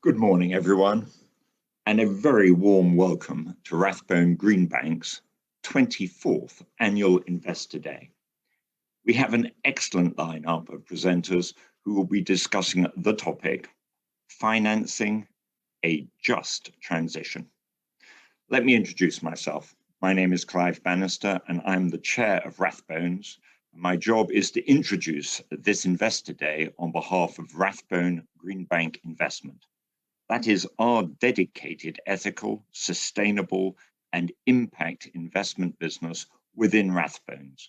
Good morning, everyone, and a very warm welcome to Rathbone Greenbank's 24th Annual Investor Day. We have an excellent lineup of presenters who will be discussing the topic, Financing a Just Transition. Let me introduce myself. My name is Clive Bannister, and I'm the chair of Rathbones. My job is to introduce this Investor Day on behalf of Rathbone Greenbank Investment. That is our dedicated ethical, sustainable, and impact investment business within Rathbones.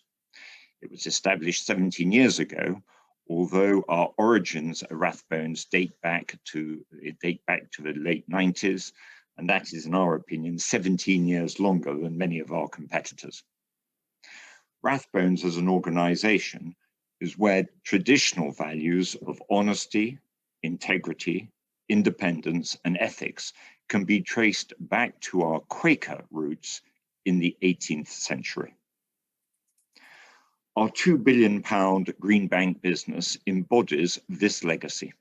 It was established 17 years ago, although our origins at Rathbones date back to the late 90s, and that is, in our opinion, 17 years longer than many of our competitors. Rathbones as an organization is where traditional values of honesty, integrity, independence, and ethics can be traced back to our Quaker roots in the 18th century. Our £2 billion Greenbank business embodies this legacy,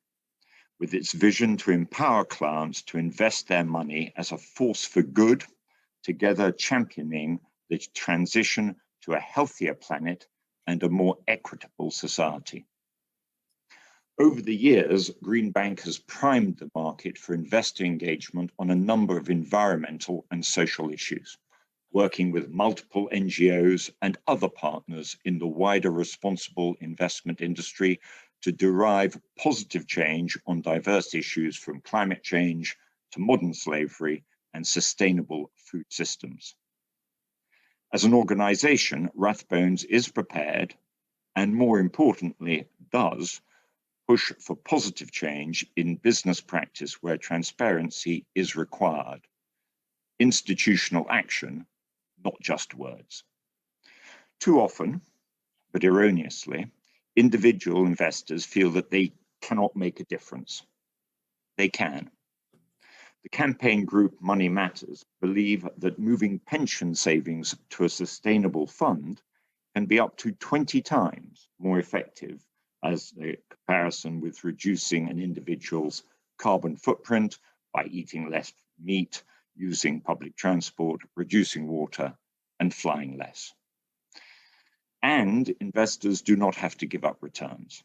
with its vision to empower clients to invest their money as a force for good, together championing the transition to a healthier planet and a more equitable society. Over the years, Greenbank has primed the market for investor engagement on a number of environmental and social issues, working with multiple NGOs and other partners in the wider responsible investment industry to derive positive change on diverse issues from climate change to modern slavery and sustainable food systems. As an organization, Rathbones is prepared and, more importantly, does push for positive change in business practice where transparency is required. Institutional action, not just words. Too often, but erroneously, individual investors feel that they cannot make a difference. They can. The campaign group Money Matters believe that moving pension savings to a sustainable fund can be up to 20 times more effective as a comparison with reducing an individual's carbon footprint by eating less meat, using public transport, reducing water, and flying less. And investors do not have to give up returns.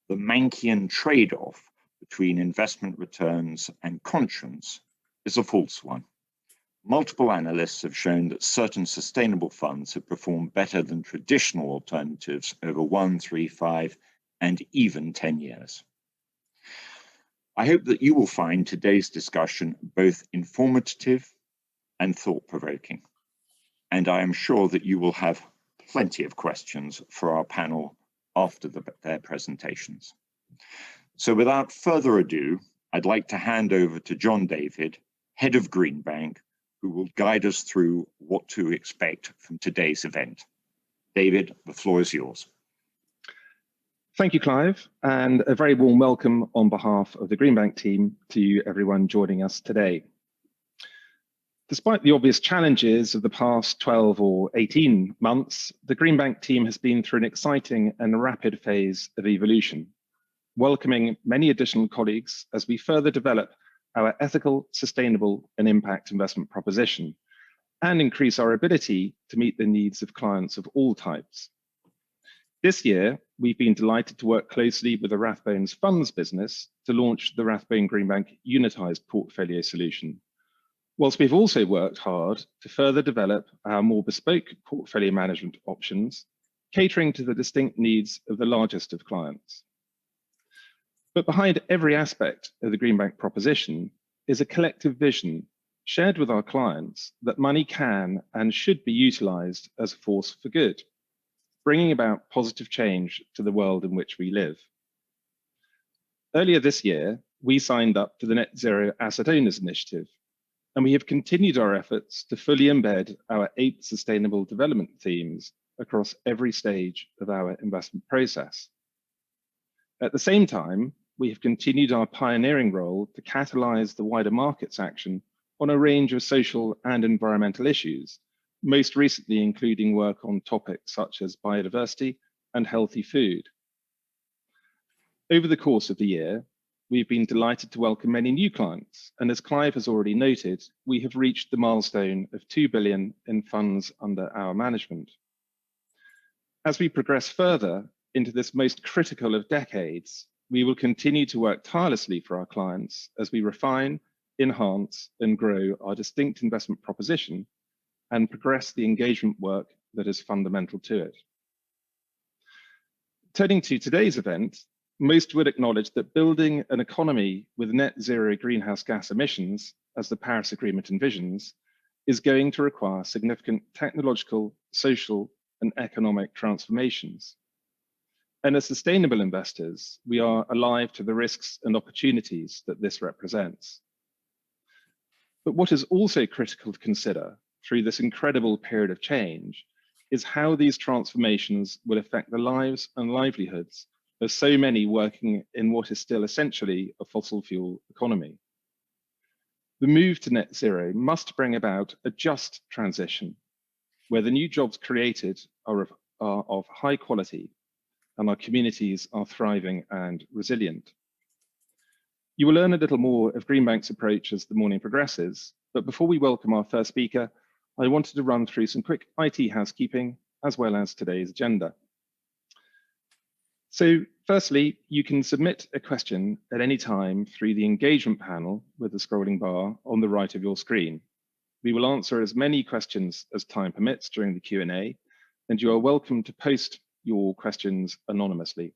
The Mankian trade-off between investment returns and conscience is a false one. Multiple analysts have shown that certain sustainable funds have performed better than traditional alternatives over 1, 3, 5, and even 10 years. I hope that you will find today's discussion both informative and thought-provoking, and I am sure that you will have plenty of questions for our panel after their presentations. So without further ado, I'd like to hand over to John David, head of Greenbank, who will guide us through what to expect from today's event. David, the floor is yours. Thank you, Clive, and a very warm welcome on behalf of the Greenbank team to everyone joining us today. Despite the obvious challenges of the past 12 or 18 months, the Greenbank team has been through an exciting and rapid phase of evolution, welcoming many additional colleagues as we further develop our ethical, sustainable, and impact investment proposition and increase our ability to meet the needs of clients of all types. This year, we've been delighted to work closely with the Rathbones Funds business to launch the Rathbone Greenbank Unitized Portfolio Solution, whilst we've also worked hard to further develop our more bespoke portfolio management options, catering to the distinct needs of the largest of clients. But behind every aspect of the Greenbank proposition is a collective vision shared with our clients that money can and should be utilized as a force for good, bringing about positive change to the world in which we live. Earlier this year, we signed up to the Net Zero Asset Owners Initiative, and we have continued our efforts to fully embed our 8 sustainable development themes across every stage of our investment process. At the same time, we have continued our pioneering role to catalyze the wider market's action on a range of social and environmental issues, most recently including work on topics such as biodiversity and healthy food. Over the course of the year, we've been delighted to welcome many new clients. And as Clive has already noted, we have reached the milestone of 2 billion in funds under our management. As we progress further into this most critical of decades, we will continue to work tirelessly for our clients as we refine, enhance, and grow our distinct investment proposition and progress the engagement work that is fundamental to it. Turning to today's event, most would acknowledge that building an economy with net zero greenhouse gas emissions, as the Paris Agreement envisions, is going to require significant technological, social, and economic transformations. And as sustainable investors, we are alive to the risks and opportunities that this represents. But what is also critical to consider through this incredible period of change is how these transformations will affect the lives and livelihoods of so many working in what is still essentially a fossil fuel economy. The move to net zero must bring about a just transition where the new jobs created are of high quality and our communities are thriving and resilient. You will learn a little more of Greenbank's approach as the morning progresses, but before we welcome our first speaker, I wanted to run through some quick IT housekeeping as well as today's agenda. So firstly, you can submit a question at any time through the engagement panel with the scrolling bar on the right of your screen. We will answer as many questions as time permits during the Q&A, and you are welcome to post your questions anonymously.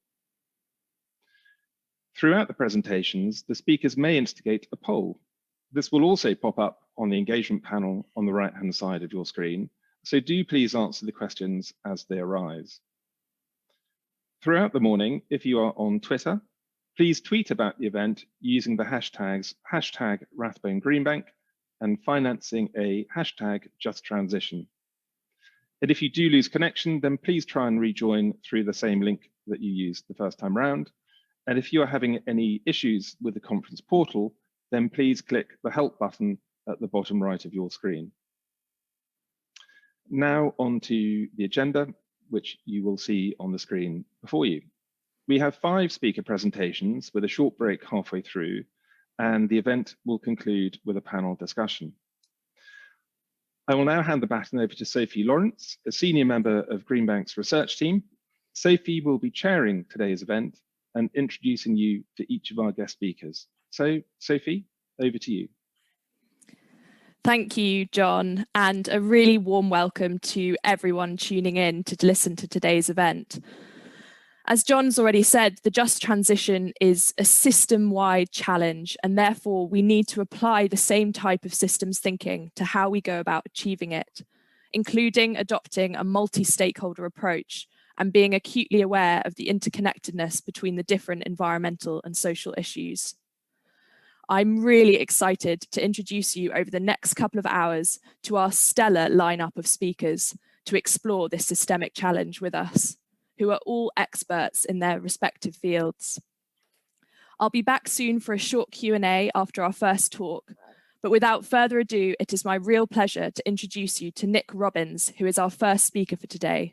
Throughout the presentations, the speakers may instigate a poll. This will also pop up on the engagement panel on the right-hand side of your screen, so do please answer the questions as they arise. Throughout the morning, if you are on Twitter, please tweet about the event using the hashtags #RathboneGreenbank and financing a #JustTransition. And if you do lose connection, then please try and rejoin through the same link that you used the first time round. And if you are having any issues with the conference portal, then please click the help button at the bottom right of your screen. Now on to the agenda, which you will see on the screen before you. We have 5 speaker presentations with a short break halfway through, and the event will conclude with a panel discussion. I will now hand the baton over to Sophie Lawrence, a senior member of Greenbank's research team. Sophie will be chairing today's event and introducing you to each of our guest speakers. So, Sophie, over to you. Thank you, John, and a really warm welcome to everyone tuning in to listen to today's event. As John's already said, the just transition is a system-wide challenge, and therefore we need to apply the same type of systems thinking to how we go about achieving it, including adopting a multi-stakeholder approach and being acutely aware of the interconnectedness between the different environmental and social issues. I'm really excited to introduce you over the next couple of hours to our stellar lineup of speakers to explore this systemic challenge with us, who are all experts in their respective fields. I'll be back soon for a short Q&A after our first talk, but without further ado, it is my real pleasure to introduce you to Nick Robbins, who is our first speaker for today.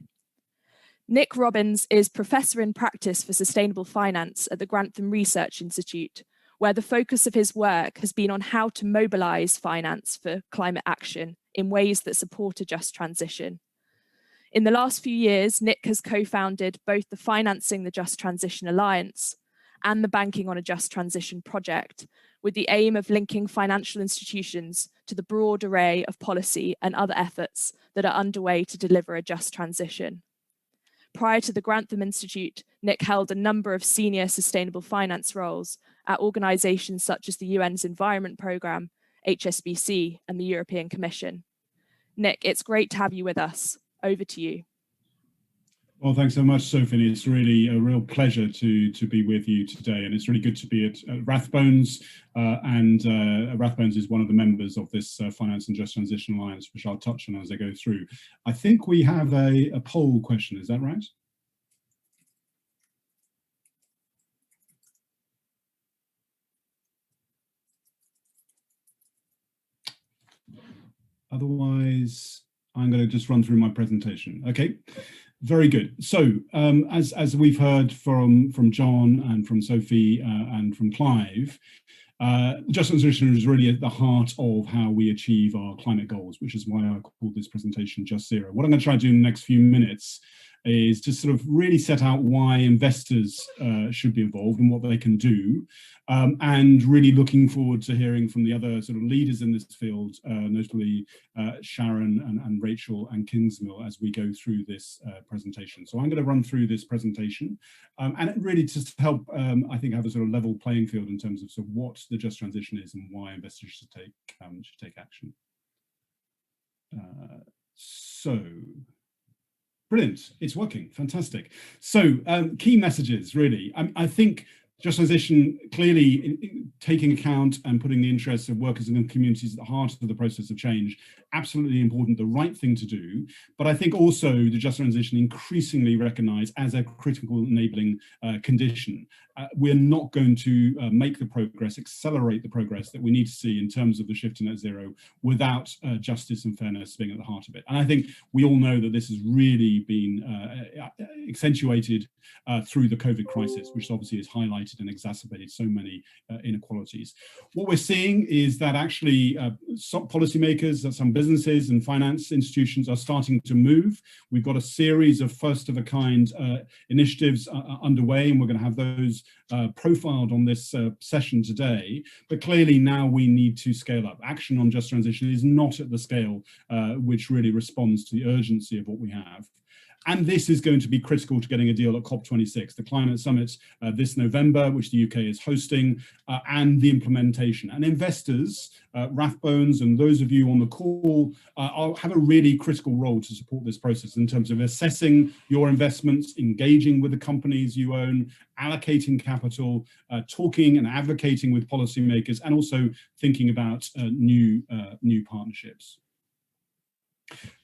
Nick Robbins is Professor in Practice for Sustainable Finance at the Grantham Research Institute, where the focus of his work has been on how to mobilise finance for climate action in ways that support a just transition. In the last few years, Nick has co-founded both the Financing the Just Transition Alliance and the Banking on a Just Transition project, with the aim of linking financial institutions to the broad array of policy and other efforts that are underway to deliver a just transition. Prior to the Grantham Institute, Nick held a number of senior sustainable finance roles at organisations such as the UN's Environment Programme, HSBC, and the European Commission. Nick, it's great to have you with us. Over to you. Well, thanks so much, Sophie. It's really a real pleasure to be with you today, and it's really good to be at Rathbones. Rathbones is one of the members of this Finance and Just Transition Alliance, which I'll touch on as I go through. I think we have a poll question. Is that right? Otherwise, I'm going to just run through my presentation. Okay, very good. So as we've heard from John and from Sophie and from Clive, just transition is really at the heart of how we achieve our climate goals, which is why I called this presentation Just Zero. What I'm going to try to do in the next few minutes is to sort of really set out why investors should be involved and what they can do, and really looking forward to hearing from the other sort of leaders in this field, notably Sharan and Rachel and Kingsmill, as we go through this presentation. So I'm going to run through this presentation, and it really just help, I think, have a sort of level playing field in terms of what the just transition is and why investors should take action. Brilliant, it's working, fantastic. So key messages, really. I think just transition clearly taking account and putting the interests of workers and communities at the heart of the process of change, absolutely important, the right thing to do. But I think also the just transition increasingly recognised as a critical enabling condition. We're not going to make the progress, accelerate the progress that we need to see in terms of the shift to net zero without justice and fairness being at the heart of it. And I think we all know that this has really been accentuated through the COVID crisis, which obviously has highlighted and exacerbated so many inequalities. What we're seeing is that actually some policymakers, some businesses and finance institutions are starting to move. We've got a series of first-of-a-kind initiatives underway, and we're going to have those profiled on this session today. But clearly now we need to scale up. Action on just transition is not at the scale which really responds to the urgency of what we have. And this is going to be critical to getting a deal at COP26, the climate summit this November, which the UK is hosting, and the implementation. And investors, Rathbones and those of you on the call have a really critical role to support this process in terms of assessing your investments, engaging with the companies you own, allocating capital, talking and advocating with policymakers, and also thinking about new partnerships.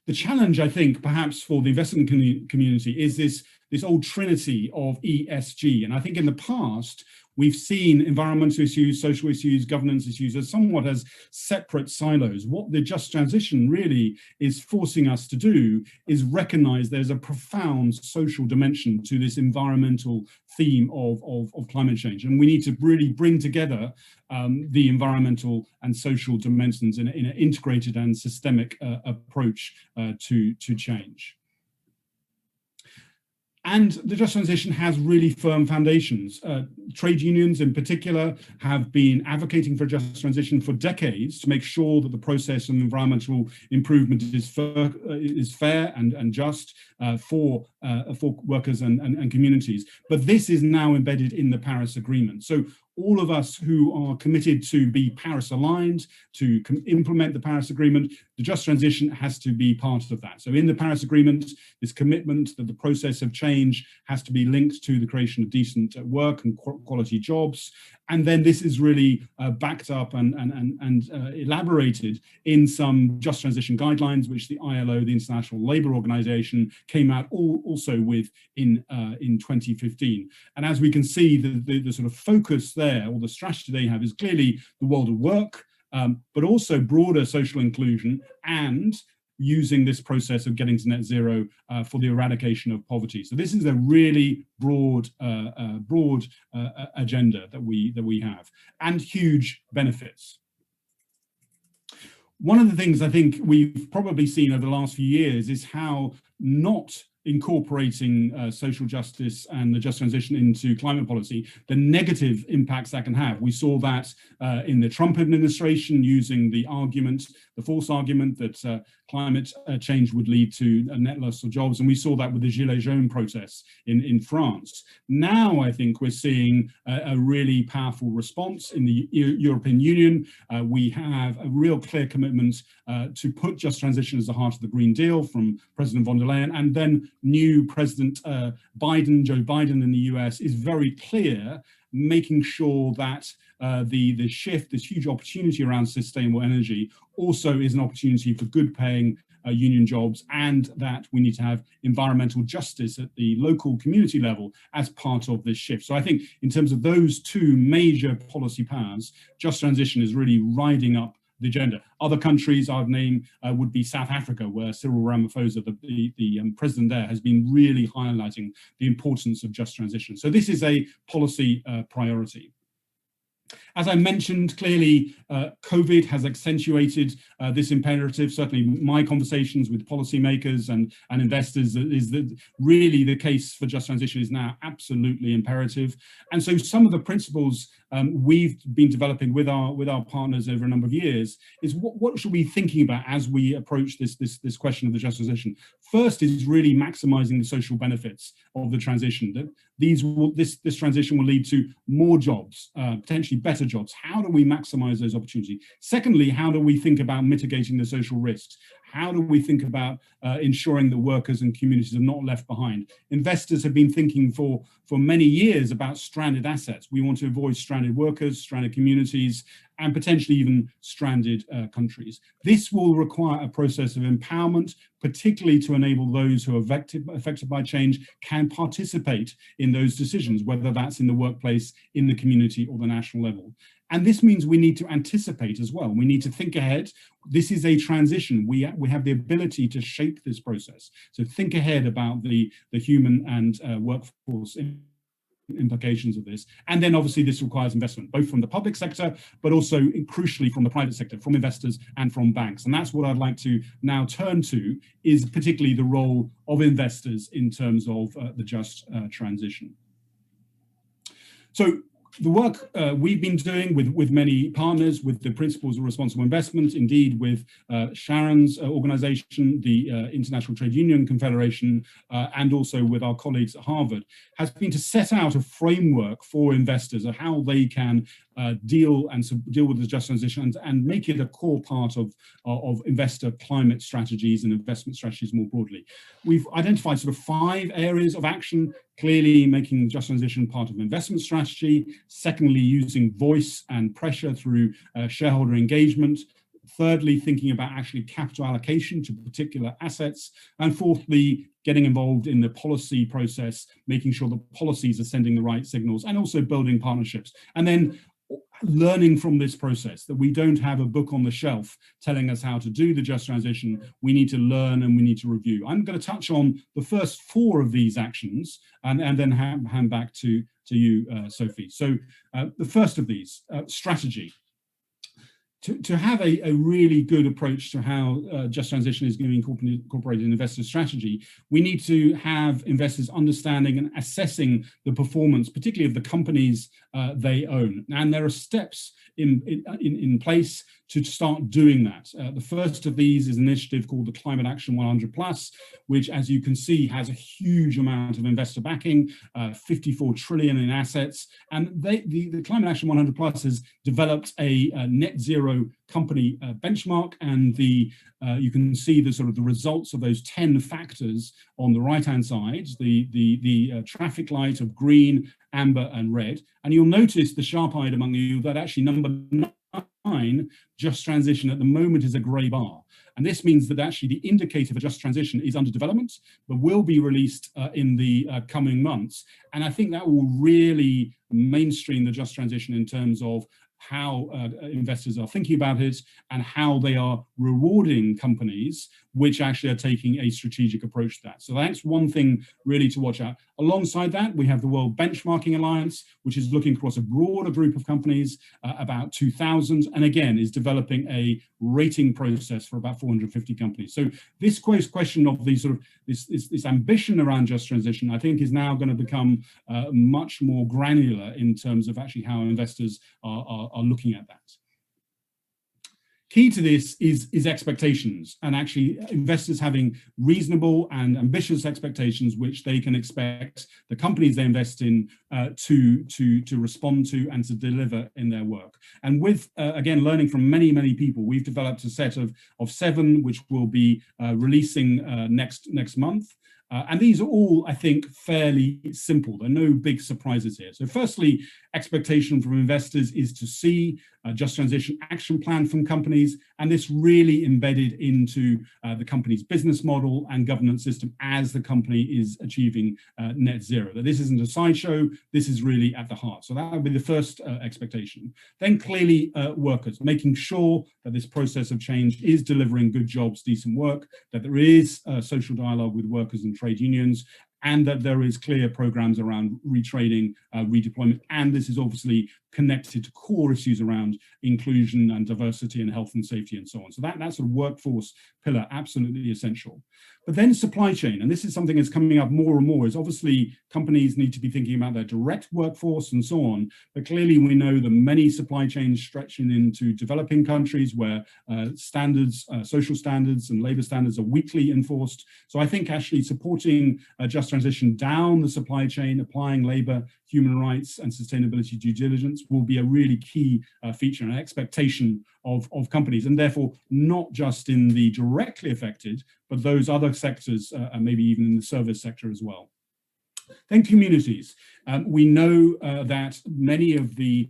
The challenge, I think, perhaps for the investment community is this old trinity of ESG. And I think in the past, we've seen environmental issues, social issues, governance issues as somewhat as separate silos. What the just transition really is forcing us to do is recognize there's a profound social dimension to this environmental theme of climate change. And we need to really bring together the environmental and social dimensions in an integrated and systemic approach to change. And the just transition has really firm foundations. Trade unions in particular have been advocating for a just transition for decades to make sure that the process of environmental improvement is fair and just for workers and communities. But this is now embedded in the Paris Agreement. So all of us who are committed to be Paris aligned, to implement the Paris Agreement, the just transition has to be part of that. So in the Paris Agreement, this commitment that the process of change has to be linked to the creation of decent work and quality jobs. And then this is really backed up and elaborated in some just transition guidelines, which the ILO, the International Labour Organization, came out also with in 2015. And as we can see, the sort of focus there, or the strategy they have, is clearly the world of work, but also broader social inclusion and using this process of getting to net zero for the eradication of poverty. So this is a really broad agenda that we have, and huge benefits. One of the things I think we've probably seen over the last few years is how not incorporating social justice and the just transition into climate policy, the negative impacts that can have. We saw that in the Trump administration using the false argument that climate change would lead to a net loss of jobs. And we saw that with the Gilets jaunes protests in France. Now, I think we're seeing a really powerful response in the European Union. We have a real clear commitment to put just transition as the heart of the Green Deal from President von der Leyen, and then new President Joe Biden in the US is very clear, making sure that the shift, this huge opportunity around sustainable energy, also is an opportunity for good paying union jobs, and that we need to have environmental justice at the local community level as part of this shift. So I think in terms of those two major policy powers, just transition is really riding up the agenda. Other countries I'd name would be South Africa, where Cyril Ramaphosa, the president there, has been really highlighting the importance of just transition. So this is a policy priority. As I mentioned, clearly, COVID has accentuated this imperative. Certainly, my conversations with policymakers and investors is that really the case for just transition is now absolutely imperative. And so some of the principles we've been developing with our partners over a number of years is what should we be thinking about as we approach this question of the just transition. First is really maximizing the social benefits of the transition. That this transition will lead to more jobs, potentially better jobs. How do we maximize those opportunities? Secondly, how do we think about mitigating the social risks? How do we think about ensuring that workers and communities are not left behind? Investors have been thinking for many years about stranded assets. We want to avoid stranded workers, stranded communities, and potentially even stranded countries. This will require a process of empowerment, particularly to enable those who are affected by change can participate in those decisions, whether that's in the workplace, in the community, or the national level. And this means we need to anticipate as well. We need to think ahead. This is a transition. We have the ability to shape this process. So think ahead about the human and workforce implications of this. And then obviously this requires investment, both from the public sector, but also crucially from the private sector, from investors and from banks. And that's what I'd like to now turn to, is particularly the role of investors in terms of the just transition. So the work we've been doing with many partners, with the Principles of Responsible Investment, indeed with Sharan's organization, the International Trade Union Confederation, and also with our colleagues at Harvard, has been to set out a framework for investors of how they can deal with the just transition and make it a core part of investor climate strategies and investment strategies more broadly. We've identified sort of 5 areas of action. Clearly, making the just transition part of investment strategy. Secondly, using voice and pressure through shareholder engagement. Thirdly, thinking about actually capital allocation to particular assets. And fourthly, getting involved in the policy process, making sure the policies are sending the right signals, and also building partnerships. And then learning from this process, that we don't have a book on the shelf telling us how to do the just transition. We need to learn and we need to review. I'm going to touch on the first 4 of these actions and then hand back to you, Sophie. So the first of these, strategy. To have a really good approach to how just transition is going to be incorporated in investor strategy, we need to have investors understanding and assessing the performance, particularly of the companies they own. And there are steps in place to start doing that. The first of these is an initiative called the Climate Action 100+, which, as you can see, has a huge amount of investor backing, 54 trillion in assets. And the Climate Action 100+ has developed a net zero company benchmark, and you can see the sort of the results of those 10 factors on the right-hand side, the traffic light of green, amber, and red. And you'll notice, the sharp-eyed among you, that actually number 9, just transition, at the moment is a grey bar. And this means that actually the indicator for just transition is under development, but will be released in the coming months. And I think that will really mainstream the just transition in terms of how investors are thinking about it and how they are rewarding companies which actually are taking a strategic approach to that. So that's one thing really to watch out. Alongside that, we have the World Benchmarking Alliance, which is looking across a broader group of companies, about 2,000, and again is developing a rating process for about 450 companies. So this question of the sort of this ambition around just transition, I think, is now going to become much more granular in terms of actually how investors are looking at that. Key to this is expectations, and actually investors having reasonable and ambitious expectations which they can expect the companies they invest in to respond to and to deliver in their work. And with, again, learning from many people, we've developed a set of 7 which we'll be releasing next month. And these are all, I think, fairly simple. There are no big surprises here. So firstly, expectation from investors is to see a just transition action plan from companies, and this really embedded into the company's business model and governance system as the company is achieving net zero. That this isn't a sideshow, this is really at the heart. So that would be the first expectation. Then clearly workers, making sure that this process of change is delivering good jobs, decent work, that there is social dialogue with workers and trade unions, and that there is clear programs around retraining, redeployment, and this is obviously connected to core issues around inclusion and diversity and health and safety and so on. So that's a workforce pillar, absolutely essential. But then supply chain, and this is something that's coming up more and more, is obviously companies need to be thinking about their direct workforce and so on, but clearly we know that many supply chains stretching into developing countries where standards, social standards and labor standards are weakly enforced. So I think actually supporting just transition down the supply chain, applying labor, human rights and sustainability due diligence will be a really key feature and expectation of companies, and therefore not just in the directly affected, but those other sectors and maybe even in the service sector as well. Then communities. We know that many of the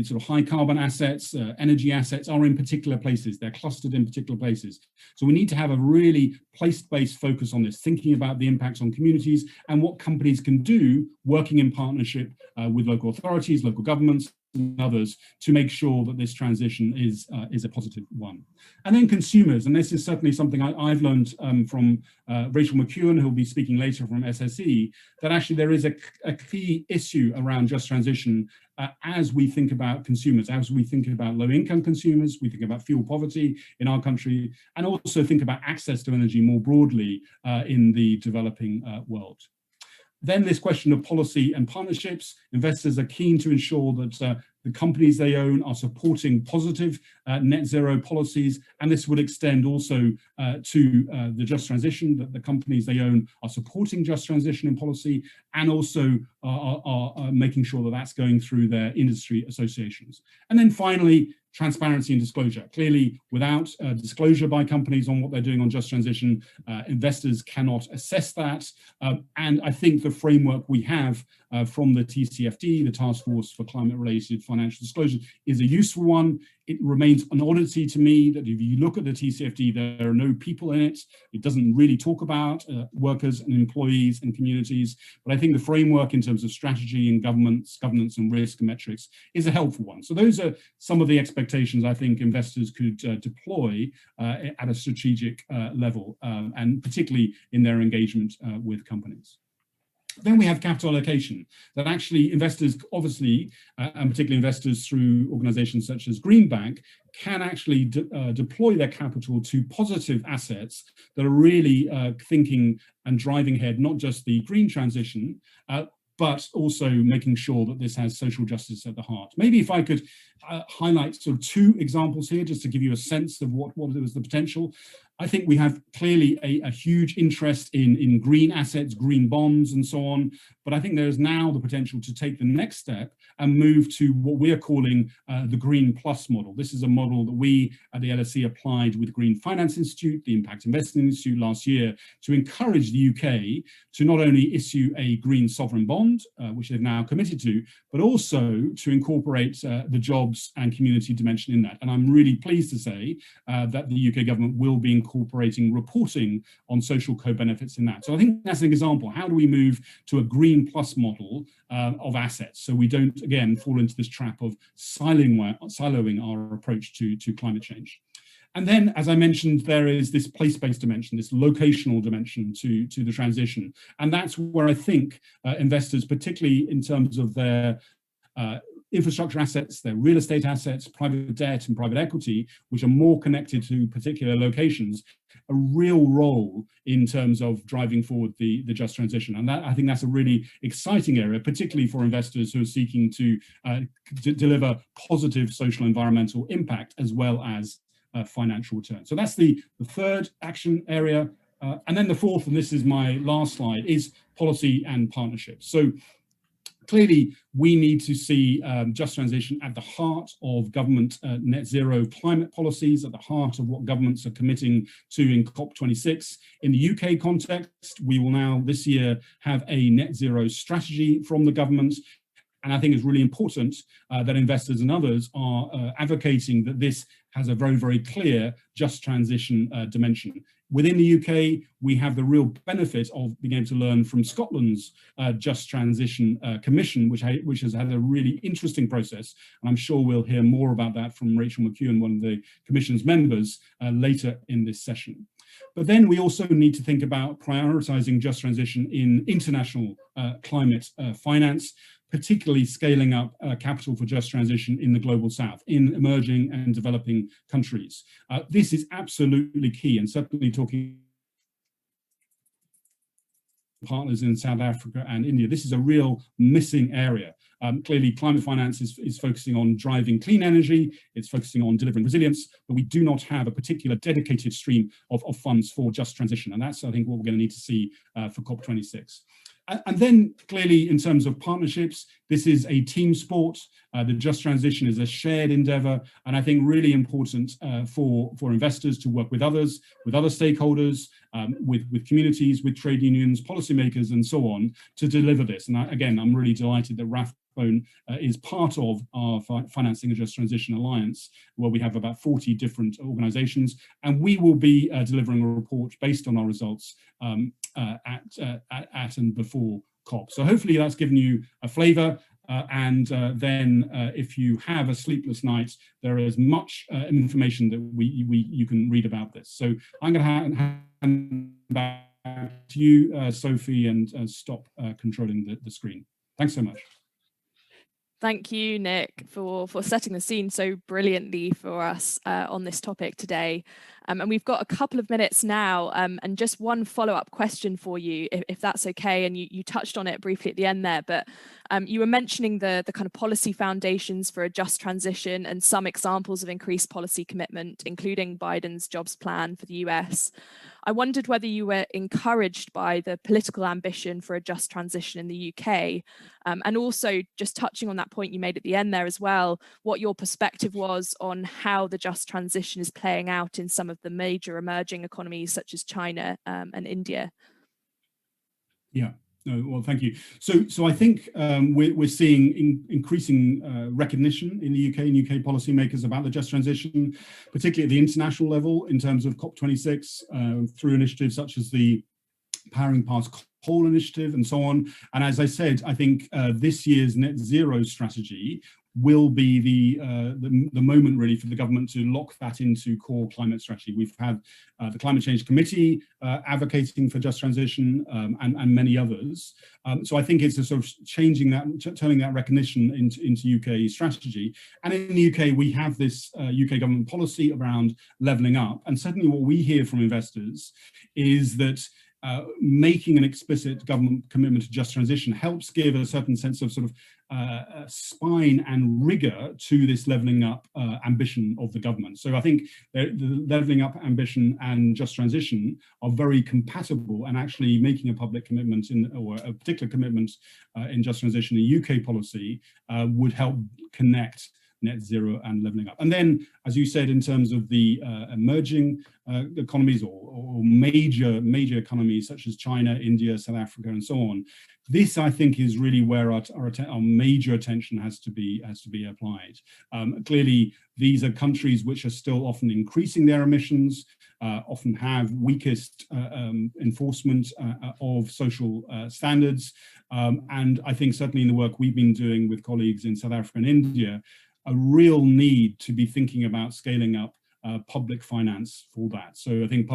sort of high carbon assets, energy assets are in particular places. They're clustered in particular places. So we need to have a really place-based focus on this, thinking about the impacts on communities and what companies can do, working in partnership with local authorities, local governments, and others to make sure that this transition is a positive one. And then consumers, and this is certainly something I've learned from Rachel McEwen, who will be speaking later from SSE, that actually there is a key issue around just transition as we think about consumers, as we think about low-income consumers, we think about fuel poverty in our country, and also think about access to energy more broadly in the developing world. Then this question of policy and partnerships. Investors are keen to ensure that the companies they own are supporting positive net zero policies, and this would extend also to the just transition, that the companies they own are supporting just transition in policy, and also are making sure that that's going through their industry associations. And then finally, transparency and disclosure. Clearly, without disclosure by companies on what they're doing on just transition, investors cannot assess that. And I think the framework we have from the TCFD, the Task Force for Climate-Related Financial Disclosure, is a useful one. It remains an oddity to me that if you look at the TCFD, there are no people in it. It doesn't really talk about workers and employees and communities. But I think the framework in terms of strategy and governance and risk and metrics is a helpful one. So those are some of the expectations I think investors could deploy at a strategic level, and particularly in their engagement with companies. Then we have capital allocation, that actually investors, obviously, and particularly investors through organizations such as Greenbank, can actually deploy their capital to positive assets that are really thinking and driving ahead not just the green transition, but also making sure that this has social justice at the heart. Maybe if I could highlight sort of two examples here, just to give you a sense of what was the potential. I think we have clearly a huge interest in green assets, green bonds and so on, but I think there is now the potential to take the next step and move to what we're calling the Green Plus model. This is a model that we at the LSE applied with the Green Finance Institute, the Impact Investing Institute last year, to encourage the UK to not only issue a green sovereign bond, which they've now committed to, but also to incorporate the jobs and community dimension in that. And I'm really pleased to say that the UK government will be incorporating reporting on social co-benefits in that. So I think that's an example. How do we move to a Green Plus model of assets so we don't, again, fall into this trap of siloing our approach to climate change? And then, as I mentioned, there is this place-based dimension, this locational dimension to the transition. And that's where I think investors, particularly in terms of their infrastructure assets, their real estate assets, private debt and private equity, which are more connected to particular locations, a real role in terms of driving forward the just transition. And that, I think that's a really exciting area, particularly for investors who are seeking to deliver positive social environmental impact as well as financial return. So that's the third action area. And then the fourth, and this is my last slide, is policy and partnerships. So clearly, we need to see just transition at the heart of government net zero climate policies, at the heart of what governments are committing to in COP26. In the UK context, we will now this year have a net zero strategy from the government. And I think it's really important that investors and others are advocating that this has a very, very clear just transition dimension. Within the UK, we have the real benefit of being able to learn from Scotland's Just Transition Commission, which has had a really interesting process. And I'm sure we'll hear more about that from Rachel McEwen, one of the Commission's members, later in this session. But then we also need to think about prioritising just transition in international climate finance, particularly scaling up capital for just transition in the global south, in emerging and developing countries. This is absolutely key, and certainly talking partners in South Africa and India. This is a real missing area. Clearly, climate finance is focusing on driving clean energy, it's focusing on delivering resilience, but we do not have a particular dedicated stream of funds for just transition. And that's, I think, what we're going to need to see for COP26. And then clearly, in terms of partnerships, this is a team sport. The just transition is a shared endeavor, and I think really important for investors to work with others, with other stakeholders, with communities, with trade unions, policymakers, and so on, to deliver this. And again, I'm really delighted that Rathbone is part of our Financing a Just Transition Alliance, where we have about 40 different organizations, and we will be delivering a report based on our results at and before COP. So hopefully that's given you a flavour, and then if you have a sleepless night, there is much information that you can read about this. So I'm going to hand back to you, Sophie, and stop controlling the screen. Thanks so much. Thank you, Nick, for setting the scene so brilliantly for us on this topic today. And we've got a couple of minutes now, and just one follow-up question for you, if that's okay. And you touched on it briefly at the end there, but you were mentioning the kind of policy foundations for a just transition and some examples of increased policy commitment, including Biden's jobs plan for the US. I wondered whether you were encouraged by the political ambition for a just transition in the UK, and also just touching on that point you made at the end there as well, what your perspective was on how the just transition is playing out in some of the major emerging economies such as China and India. Yeah. No, well, thank you. So I think we're seeing increasing recognition in the UK and UK policymakers about the just transition, particularly at the international level in terms of COP26, through initiatives such as the Powering Past Coal initiative and so on. And as I said, I think this year's net zero strategy will be the moment really for the government to lock that into core climate strategy. We've had the Climate Change Committee advocating for just transition, and many others. So I think it's a sort of changing that, turning that recognition into UK strategy. And in the UK, we have this UK government policy around levelling up. And certainly what we hear from investors is that making an explicit government commitment to just transition helps give a certain sense of sort of spine and rigor to this levelling up ambition of the government. So I think the levelling up ambition and just transition are very compatible, and actually making a public commitment or a particular commitment in just transition in UK policy would help connect net zero and levelling up. And then, as you said, in terms of the emerging economies or major economies such as China, India, South Africa, and so on, this I think is really where our major attention has to be applied. Clearly, these are countries which are still often increasing their emissions, often have weakest enforcement of social standards, and I think certainly in the work we've been doing with colleagues in South Africa and India, a real need to be thinking about scaling up public finance for that. So I think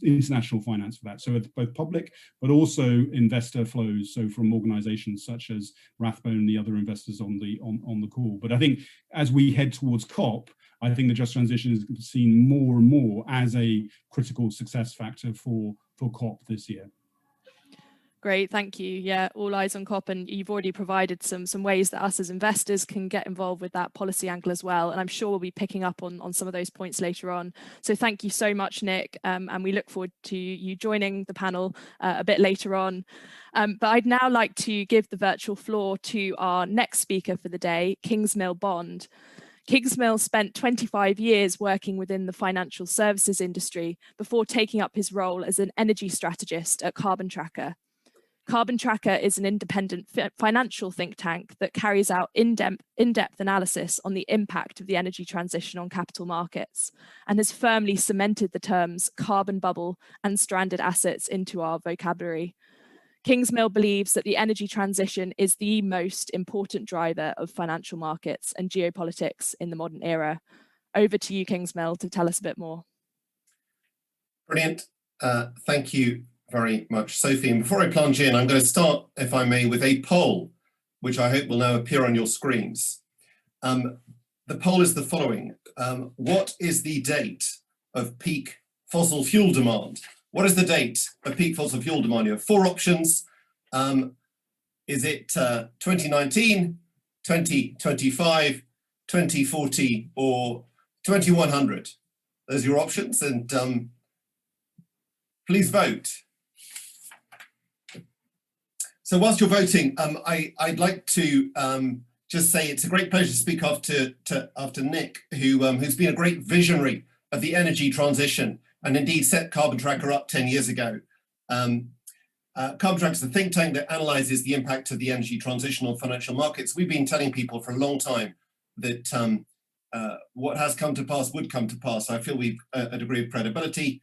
international finance for that. So it's both public, but also investor flows. So from organizations such as Rathbone and the other investors on the call. But I think as we head towards COP, I think the just transition is seen more and more as a critical success factor for COP this year. Great, thank you. Yeah, all eyes on COP, and you've already provided some ways that us as investors can get involved with that policy angle as well. And I'm sure we'll be picking up on some of those points later on. So thank you so much, Nick. And we look forward to you joining the panel a bit later on. But I'd now like to give the virtual floor to our next speaker for the day, Kingsmill Bond. Kingsmill spent 25 years working within the financial services industry before taking up his role as an energy strategist at Carbon Tracker. Carbon Tracker is an independent financial think tank that carries out in-depth analysis on the impact of the energy transition on capital markets and has firmly cemented the terms carbon bubble and stranded assets into our vocabulary. Kingsmill believes that the energy transition is the most important driver of financial markets and geopolitics in the modern era. Over to you, Kingsmill, to tell us a bit more. Brilliant. Thank you very much, Sophie. And before I plunge in, I'm going to start, if I may, with a poll, which I hope will now appear on your screens. The poll is the following. What is the date of peak fossil fuel demand? What is the date of peak fossil fuel demand? You have four options. Is it 2019, 2025, 2040, or 2100? Those are your options, and please vote. So whilst you're voting, I'd like to just say it's a great pleasure to speak after Nick, who's been a great visionary of the energy transition and indeed set Carbon Tracker up 10 years ago. Carbon Tracker is a think tank that analyzes the impact of the energy transition on financial markets. We've been telling people for a long time that what has come to pass would come to pass. I feel we've a degree of credibility.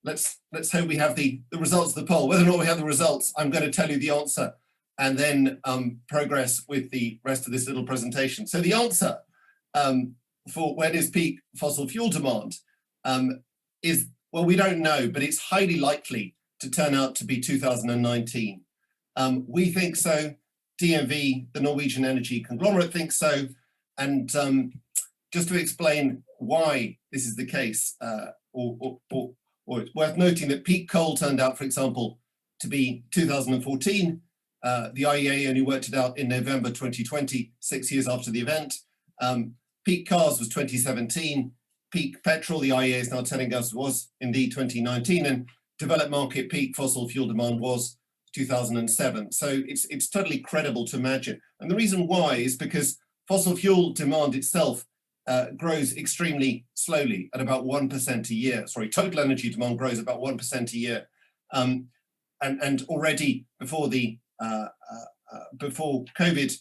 Let's hope we have the results of the poll. Whether or not we have the results, I'm going to tell you the answer and then progress with the rest of this little presentation. So the answer for when is peak fossil fuel demand is, well, we don't know, but it's highly likely to turn out to be 2019. We think so. DNV, the Norwegian energy conglomerate, thinks so. And just to explain why this is the case, or it's worth noting that peak coal turned out, for example, to be 2014. The IEA only worked it out in November 2020, 6 years after the event. Peak cars was 2017. Peak petrol, the IEA is now telling us, was indeed 2019. And developed market peak fossil fuel demand was 2007. So it's totally credible to imagine. And the reason why is because fossil fuel demand itself grows extremely slowly at about 1% a year. Sorry, total energy demand grows about 1% a year. And already before before COVID,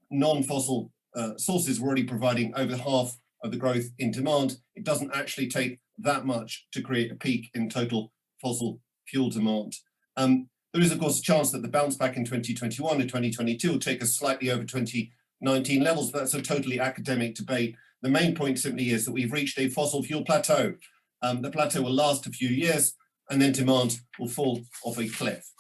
non-fossil sources were already providing over half of the growth in demand. It doesn't actually take that much to create a peak in total fossil fuel demand. There is, of course, a chance that the bounce back in 2021 and 2022 will take us slightly over 2019 levels, but that's a totally academic debate. The main point simply is that we've reached a fossil fuel plateau. The plateau will last a few years and then demand will fall off a cliff.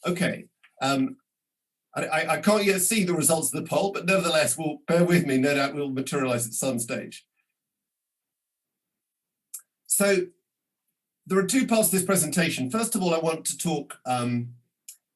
Okay, I can't yet see the results of the poll, but nevertheless, bear with me, no doubt will materialize at some stage. So there are two parts to this presentation. First of all, I want to talk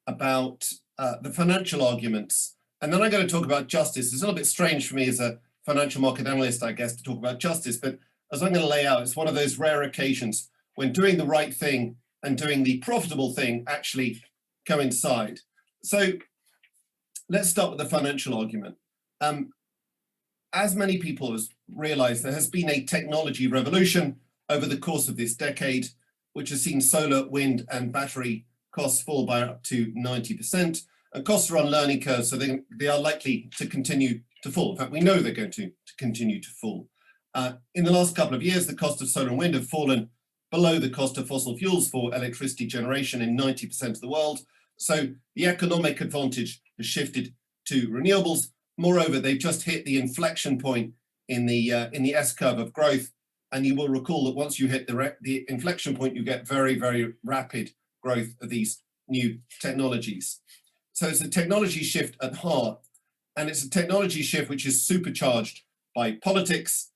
about the financial arguments, and then I'm going to talk about justice. It's a little bit strange for me as a financial market analyst, I guess, to talk about justice, but as I'm going to lay out, it's one of those rare occasions when doing the right thing and doing the profitable thing actually coincide. So let's start with the financial argument. As many people have realized, there has been a technology revolution over the course of this decade, which has seen solar, wind, and battery costs fall by up to 90%. And costs are on learning curves, so they are likely to continue to fall. In fact, we know they're going to continue to fall. In the last couple of years, the cost of solar and wind have fallen below the cost of fossil fuels for electricity generation in 90% of the world. So the economic advantage has shifted to renewables. Moreover, they've just hit the inflection point in the S-curve of growth. And you will recall that once you hit the inflection point, you get very, very rapid growth of these new technologies. So it's a technology shift at heart, and it's a technology shift which is supercharged by politics.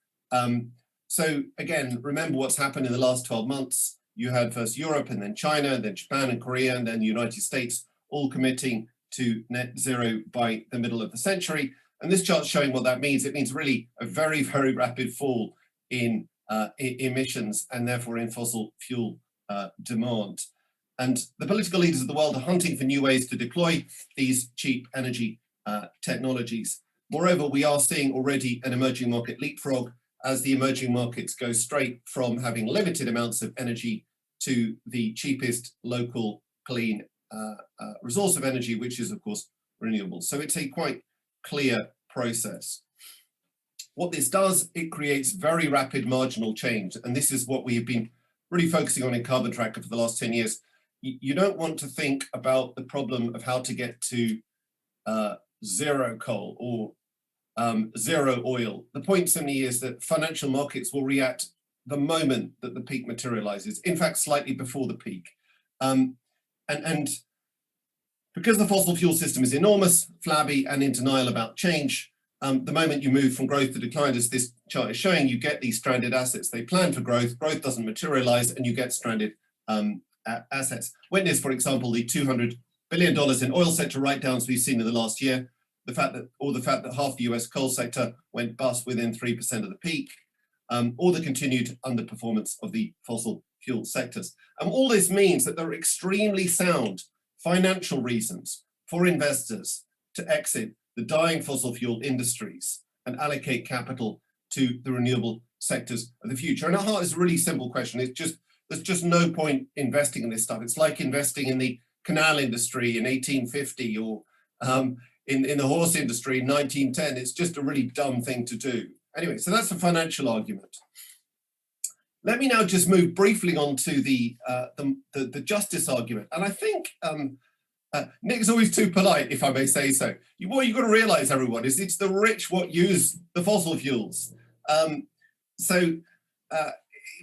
So again, remember what's happened in the last 12 months. You had first Europe, and then China, and then Japan and Korea, and then the United States, all committing to net zero by the middle of the century. And this chart's showing what that means. It means really a very, very rapid fall in emissions and therefore in fossil fuel demand. And the political leaders of the world are hunting for new ways to deploy these cheap energy technologies. Moreover, we are seeing already an emerging market leapfrog as the emerging markets go straight from having limited amounts of energy to the cheapest local clean resource of energy, which is of course renewables. So it's a quite clear process. What this does, it creates very rapid marginal change. And this is what we have been really focusing on in Carbon Tracker for the last 10 years. You don't want to think about the problem of how to get to zero coal or zero oil. The point simply is that financial markets will react the moment that the peak materializes, in fact, slightly before the peak. And because the fossil fuel system is enormous, flabby, and in denial about change, the moment you move from growth to decline, as this chart is showing, you get these stranded assets. They plan for growth, growth doesn't materialize, and you get stranded assets. Witness, for example, the $200 billion in oil sector write-downs we've seen in the last year, the fact that half the US coal sector went bust within 3% of the peak, or the continued underperformance of the fossil fuel sectors. And all this means that there are extremely sound financial reasons for investors to exit the dying fossil fuel industries and allocate capital to the renewable sectors of the future. And at heart, it's a really simple question. There's just no point investing in this stuff. It's like investing in the canal industry in 1850 or in the horse industry in 1910. It's just a really dumb thing to do. Anyway, so that's the financial argument. Let me now just move briefly on to the justice argument. And I think Nick's always too polite, if I may say so. What you've got to realize, everyone, is it's the rich what use the fossil fuels.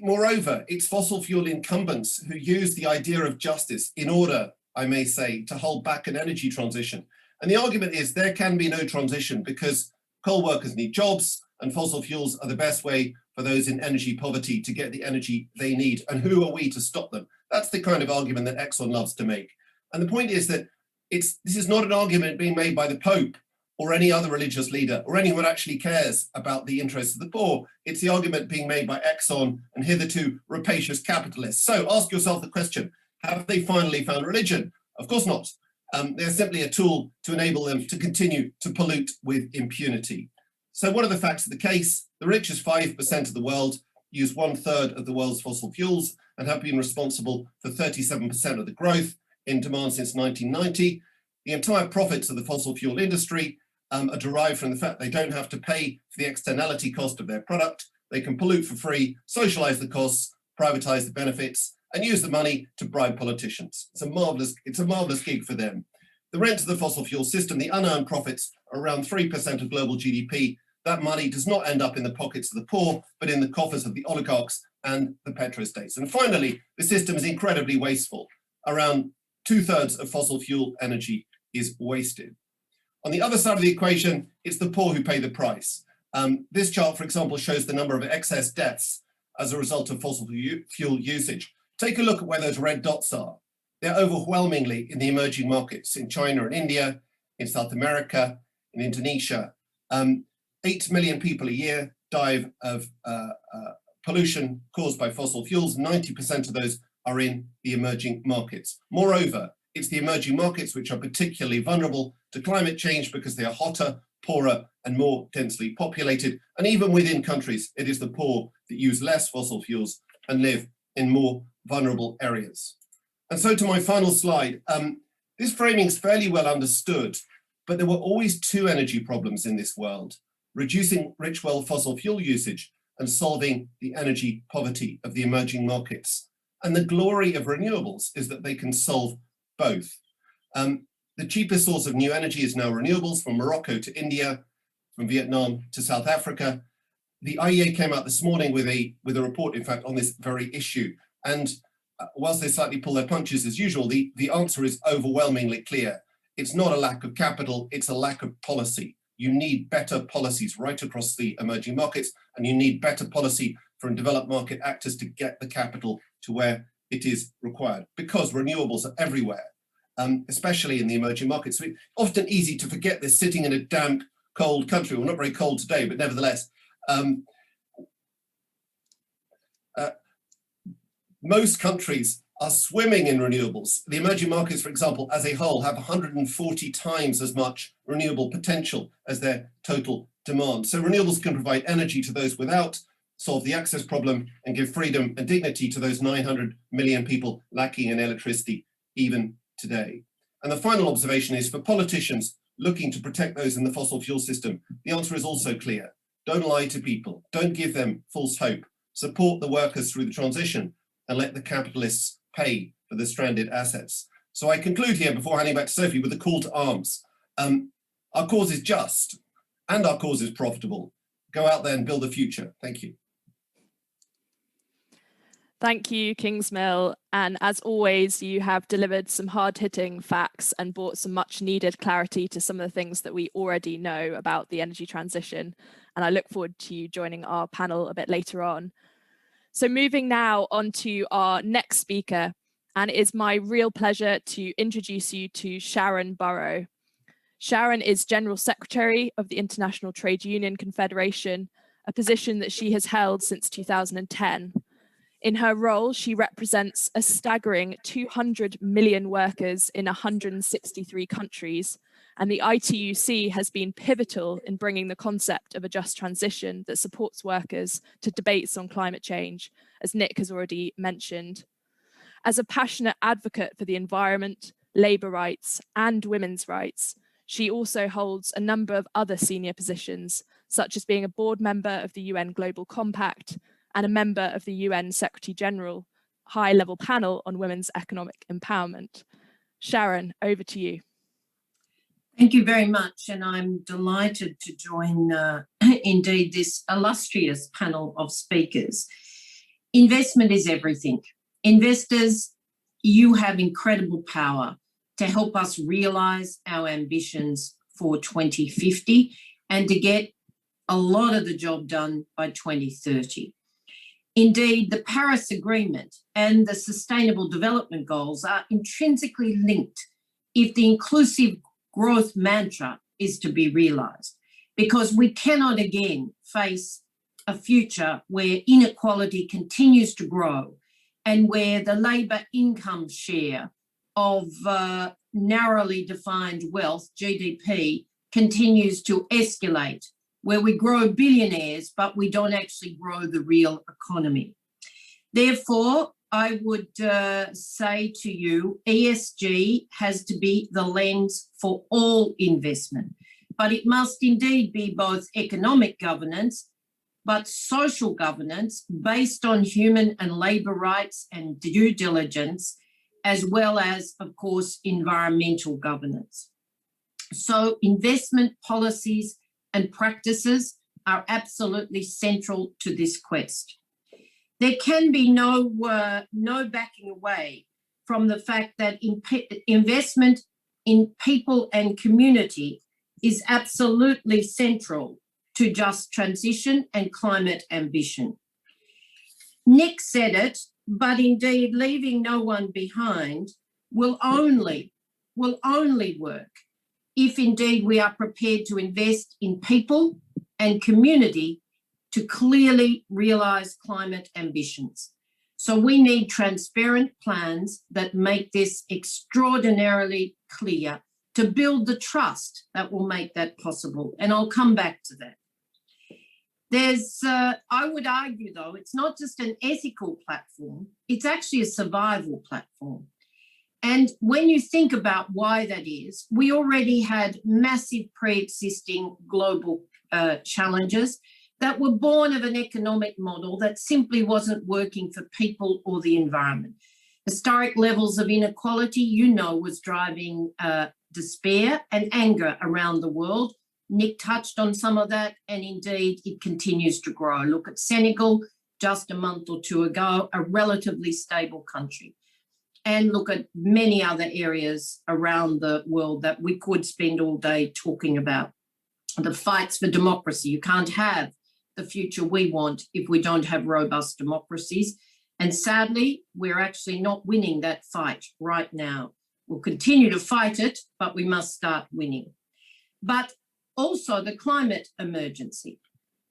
Moreover, it's fossil fuel incumbents who use the idea of justice in order, I may say, to hold back an energy transition. And the argument is there can be no transition because coal workers need jobs and fossil fuels are the best way for those in energy poverty to get the energy they need. And who are we to stop them? That's the kind of argument that Exxon loves to make. And the point is that this is not an argument being made by the Pope or any other religious leader or anyone who actually cares about the interests of the poor. It's the argument being made by Exxon and hitherto rapacious capitalists. So ask yourself the question, have they finally found religion? Of course not. They're simply a tool to enable them to continue to pollute with impunity. So what are the facts of the case? The richest 5% of the world use 1/3 of the world's fossil fuels and have been responsible for 37% of the growth in demand since 1990. The entire profits of the fossil fuel industry are derived from the fact they don't have to pay for the externality cost of their product. They can pollute for free, socialize the costs, privatize the benefits, and use the money to bribe politicians. It's a marvelous gig for them. The rent of the fossil fuel system, the unearned profits are around 3% of global GDP. That money does not end up in the pockets of the poor, but in the coffers of the oligarchs and the petrostates. And finally, the system is incredibly wasteful. Around 2/3 of fossil fuel energy is wasted. On the other side of the equation, it's the poor who pay the price. This chart, for example, shows the number of excess deaths as a result of fossil fuel usage. Take a look at where those red dots are. They're overwhelmingly in the emerging markets, in China and India, in South America, in Indonesia. 8 million people a year die of pollution caused by fossil fuels. 90% of those are in the emerging markets. Moreover, it's the emerging markets which are particularly vulnerable to climate change because they are hotter, poorer, and more densely populated. And even within countries, it is the poor that use less fossil fuels and live in more vulnerable areas. And so to my final slide, this framing is fairly well understood, but there were always two energy problems in this world: reducing rich world fossil fuel usage and solving the energy poverty of the emerging markets. And the glory of renewables is that they can solve both. The cheapest source of new energy is now renewables, from Morocco to India, from Vietnam to South Africa. The IEA came out this morning with a report, in fact, on this very issue. And whilst they slightly pull their punches as usual, the answer is overwhelmingly clear. It's not a lack of capital, it's a lack of policy. You need better policies right across the emerging markets, and you need better policy from developed market actors to get the capital to where it is required, because renewables are everywhere, especially in the emerging markets. So it's often easy to forget this sitting in a damp, cold country. Well, not very cold today, but nevertheless. Most countries are swimming in renewables. The emerging markets, for example, as a whole, have 140 times as much renewable potential as their total demand. So renewables can provide energy to those without, solve the access problem, and give freedom and dignity to those 900 million people lacking in electricity even today. And the final observation is for politicians looking to protect those in the fossil fuel system, the answer is also clear. Don't lie to people. Don't give them false hope. Support the workers through the transition and let the capitalists pay for the stranded assets. So I conclude here before handing back to Sophie with a call to arms. Our cause is just and our cause is profitable. Go out there and build a future. Thank you. Thank you, Kingsmill. And as always, you have delivered some hard-hitting facts and brought some much-needed clarity to some of the things that we already know about the energy transition. And I look forward to you joining our panel a bit later on. So moving now on to our next speaker, and it is my real pleasure to introduce you to Sharan Burrow. Sharan is General Secretary of the International Trade Union Confederation, a position that she has held since 2010. In her role, she represents a staggering 200 million workers in 163 countries, and the ITUC has been pivotal in bringing the concept of a just transition that supports workers to debates on climate change, as Nick has already mentioned. As a passionate advocate for the environment, labour rights, and women's rights, she also holds a number of other senior positions, such as being a board member of the UN Global Compact and a member of the UN Secretary General High-Level Panel on Women's Economic Empowerment. Sharan, over to you. Thank you very much, and I'm delighted to join indeed this illustrious panel of speakers. Investment is everything. Investors, you have incredible power to help us realise our ambitions for 2050 and to get a lot of the job done by 2030. Indeed, the Paris Agreement and the Sustainable Development Goals are intrinsically linked if the inclusive growth mantra is to be realised, because we cannot again face a future where inequality continues to grow and where the labour income share of narrowly defined wealth, GDP, continues to escalate, where we grow billionaires, but we don't actually grow the real economy. Therefore, I would say to you, ESG has to be the lens for all investment, but it must indeed be both economic governance, but social governance based on human and labour rights and due diligence, as well as, of course, environmental governance. So investment policies and practices are absolutely central to this quest. There can be no backing away from the fact that investment in people and community is absolutely central to just transition and climate ambition. Nick said it, but indeed leaving no one behind will only work if indeed we are prepared to invest in people and community to clearly realise climate ambitions. So we need transparent plans that make this extraordinarily clear to build the trust that will make that possible. And I'll come back to that. There's, I would argue though, it's not just an ethical platform, it's actually a survival platform. And when you think about why that is, we already had massive pre-existing global challenges that were born of an economic model that simply wasn't working for people or the environment. Historic levels of inequality, you know, was driving despair and anger around the world. Nick touched on some of that, and indeed it continues to grow. Look at Senegal just a month or two ago, a relatively stable country. And look at many other areas around the world that we could spend all day talking about. The fights for democracy. You can't have the future we want if we don't have robust democracies. And sadly, we're actually not winning that fight right now. We'll continue to fight it, but we must start winning. But also the climate emergency.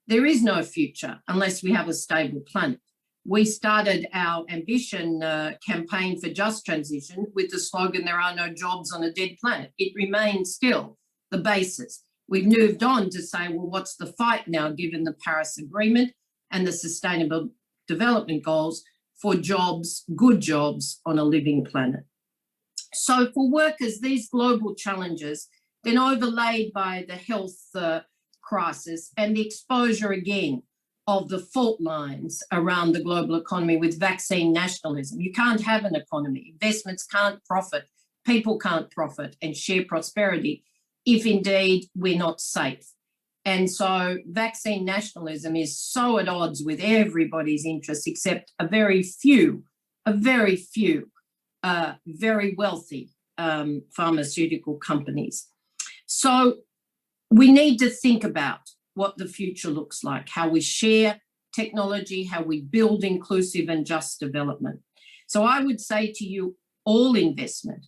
There is no future unless we have a stable planet. We started our ambition campaign for just transition with the slogan, "There are no jobs on a dead planet." It remains still the basis. We've moved on to say, well, what's the fight now given the Paris Agreement? and the Sustainable Development Goals for jobs, good jobs on a living planet. So for workers, these global challenges, then overlaid by the health crisis and the exposure again of the fault lines around the global economy with vaccine nationalism. You can't have an economy. Investments can't profit. People can't profit and share prosperity if indeed we're not safe. And so vaccine nationalism is so at odds with everybody's interests except a very few, very wealthy pharmaceutical companies. So we need to think about what the future looks like, how we share technology, how we build inclusive and just development. So I would say to you, all investment,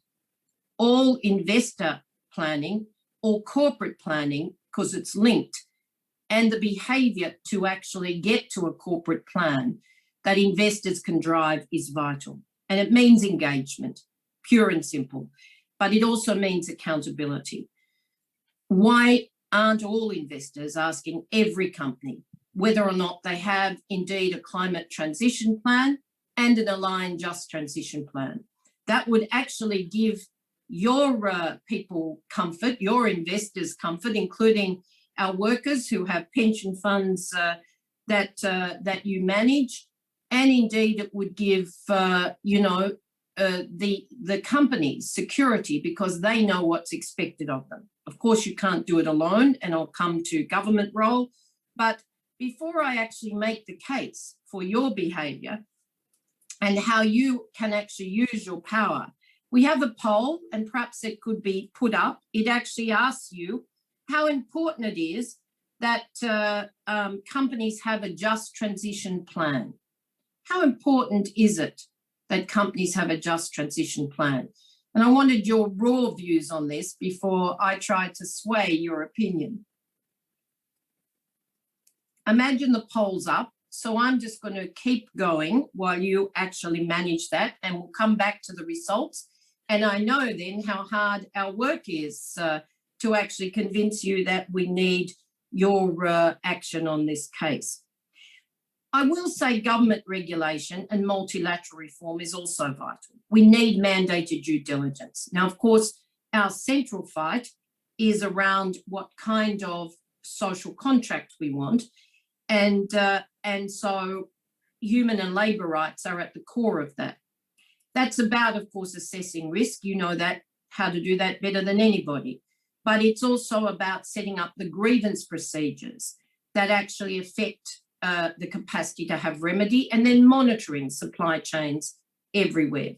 all investor planning, all corporate planning, because it's linked, and the behaviour to actually get to a corporate plan that investors can drive is vital. And it means engagement, pure and simple, but it also means accountability. Why aren't all investors asking every company whether or not they have indeed a climate transition plan and an aligned just transition plan? That would actually give your people comfort, your investors comfort, including our workers who have pension funds that you manage, and indeed it would give the companies security because they know what's expected of them. Of course, you can't do it alone, and I'll come to government role. But before I actually make the case for your behaviour and how you can actually use your power, we have a poll, and perhaps it could be put up. It actually asks you how important it is that companies have a just transition plan. How important is it that companies have a just transition plan? And I wanted your raw views on this before I try to sway your opinion. Imagine the poll's up. So I'm just going to keep going while you actually manage that, and we'll come back to the results. And I know then how hard our work is to actually convince you that we need your action on this case. I will say government regulation and multilateral reform is also vital. We need mandated due diligence. Now, of course, our central fight is around what kind of social contract we want. And so human and labour rights are at the core of that. That's about, of course, assessing risk. You know that, how to do that better than anybody. But it's also about setting up the grievance procedures that actually affect the capacity to have remedy, and then monitoring supply chains everywhere.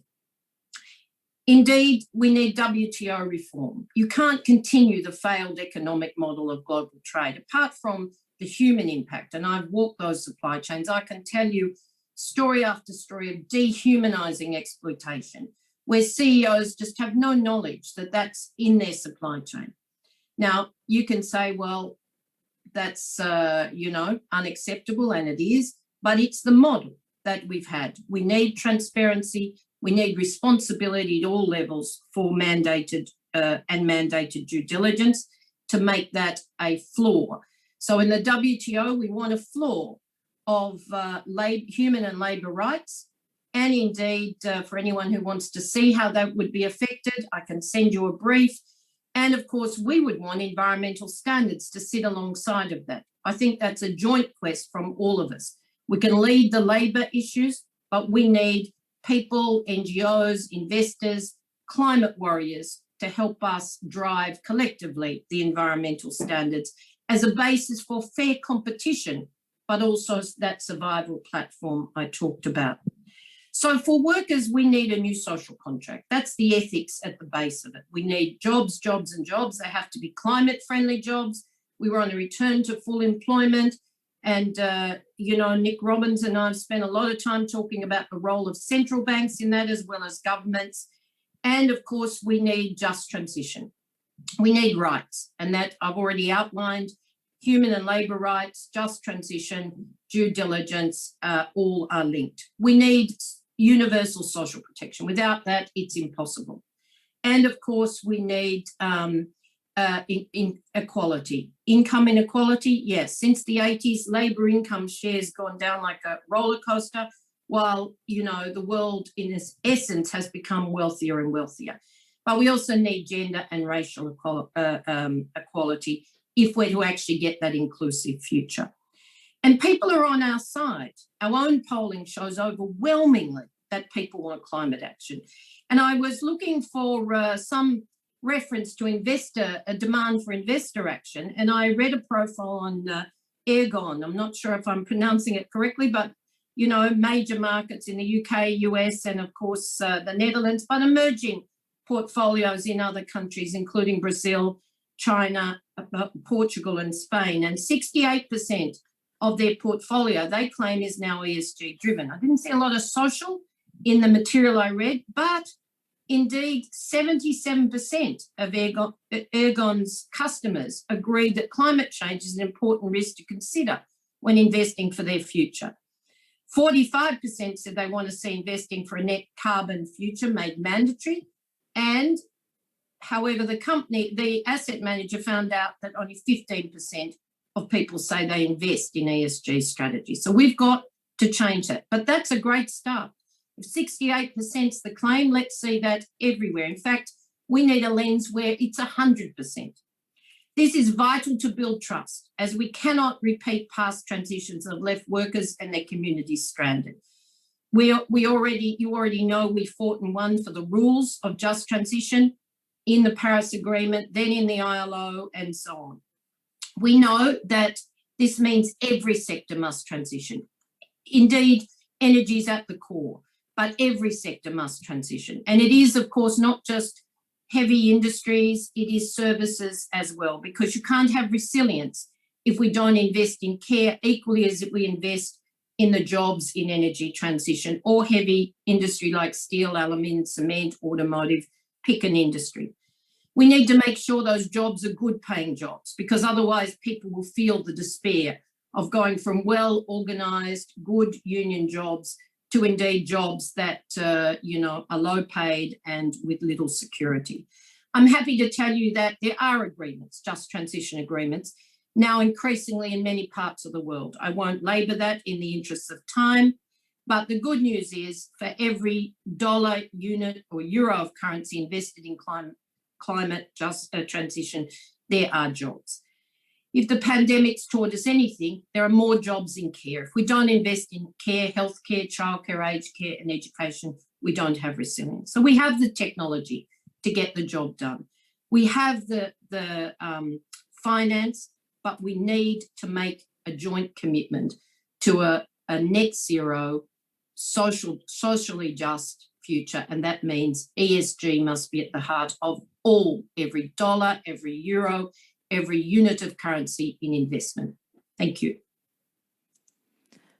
Indeed, we need WTO reform. You can't continue the failed economic model of global trade, apart from the human impact. And I've walked those supply chains. I can tell you story after story of dehumanising exploitation, where CEOs just have no knowledge that that's in their supply chain. Now, you can say, well, that's, unacceptable, and it is, but it's the model that we've had. We need transparency. We need responsibility at all levels for mandated due diligence to make that a floor. So in the WTO, we want a floor of human and labour rights. And indeed, for anyone who wants to see how that would be affected, I can send you a brief. And of course, we would want environmental standards to sit alongside of that. I think that's a joint quest from all of us. We can lead the labour issues, but we need people, NGOs, investors, climate warriors to help us drive collectively the environmental standards as a basis for fair competition, but also that survival platform I talked about. So for workers, we need a new social contract. That's the ethics at the base of it. We need jobs, jobs and jobs. They have to be climate-friendly jobs. We want to return to full employment. And, Nick Robbins and I have spent a lot of time talking about the role of central banks in that, as well as governments. And, of course, we need just transition. We need rights, and that I've already outlined. Human and labour rights, just transition, due diligence, all are linked. We need universal social protection. Without that, it's impossible. And of course, we need inequality. Income inequality, yes. Since the 80s, labour income shares gone down like a roller coaster, while, you know, the world in its essence has become wealthier and wealthier. But we also need gender and racial equality if we're to actually get that inclusive future. And people are on our side. Our own polling shows overwhelmingly that people want climate action. And I was looking for some reference to a demand for investor action, and I read a profile on Ergon. I'm not sure if I'm pronouncing it correctly, but, you know, major markets in the UK, US, and of course the Netherlands, but emerging portfolios in other countries, including Brazil, China, Portugal, and Spain. And 68% of their portfolio, they claim, is now ESG driven. I didn't see a lot of social in the material I read, but indeed 77% of Ergon's customers agreed that climate change is an important risk to consider when investing for their future. 45% said they want to see investing for a net carbon future made mandatory. And however, the asset manager found out that only 15% of people say they invest in ESG strategies. So we've got to change that. But that's a great start. If 68% is the claim, let's see that everywhere. In fact, we need a lens where it's 100%. This is vital to build trust, as we cannot repeat past transitions that have left workers and their communities stranded. You already know we fought and won for the rules of just transition in the Paris Agreement, then in the ILO, and so on. We know that this means every sector must transition. Indeed, energy is at the core, but every sector must transition. And it is, of course, not just heavy industries, it is services as well, because you can't have resilience if we don't invest in care equally as if we invest in the jobs in energy transition or heavy industry like steel, aluminium, cement, automotive, pick an industry. We need to make sure those jobs are good paying jobs, because otherwise people will feel the despair of going from well-organised, good union jobs to indeed jobs that, are low paid and with little security. I'm happy to tell you that there are agreements, just transition agreements, now increasingly in many parts of the world. I won't labour that in the interests of time, but the good news is for every dollar, unit or euro of currency invested in climate transition, there are jobs. If the pandemic's taught us anything, there are more jobs in care. If we don't invest in care, healthcare, childcare, aged care and education, we don't have resilience. So we have the technology to get the job done. We have the finance, but we need to make a joint commitment to a net zero, socially just future. And that means ESG must be at the heart of every dollar, every euro, every unit of currency in investment. Thank you.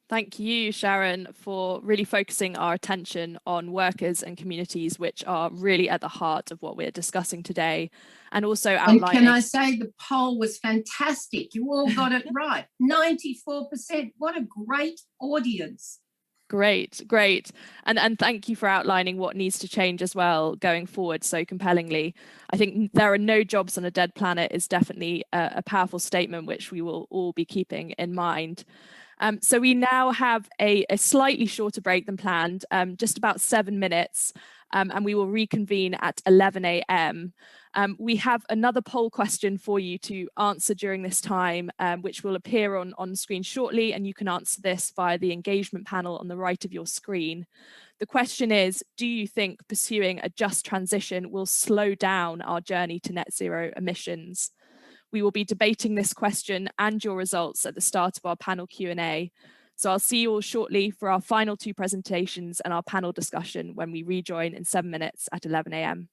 Thank you, Sharan, for really focusing our attention on workers and communities, which are really at the heart of what we're discussing today, and also outlining. And can I say the poll was fantastic? You all got it right. 94%. What a great audience. Great. And thank you for outlining what needs to change as well going forward so compellingly. I think there are no jobs on a dead planet is definitely a powerful statement which we will all be keeping in mind. So we now have a slightly shorter break than planned, just about 7 minutes, and we will reconvene at 11 a.m. We have another poll question for you to answer during this time, which will appear on screen shortly, and you can answer this via the engagement panel on the right of your screen. The question is, do you think pursuing a just transition will slow down our journey to net zero emissions? We will be debating this question and your results at the start of our panel Q&A. So I'll see you all shortly for our final two presentations and our panel discussion when we rejoin in 7 minutes at 11 a.m.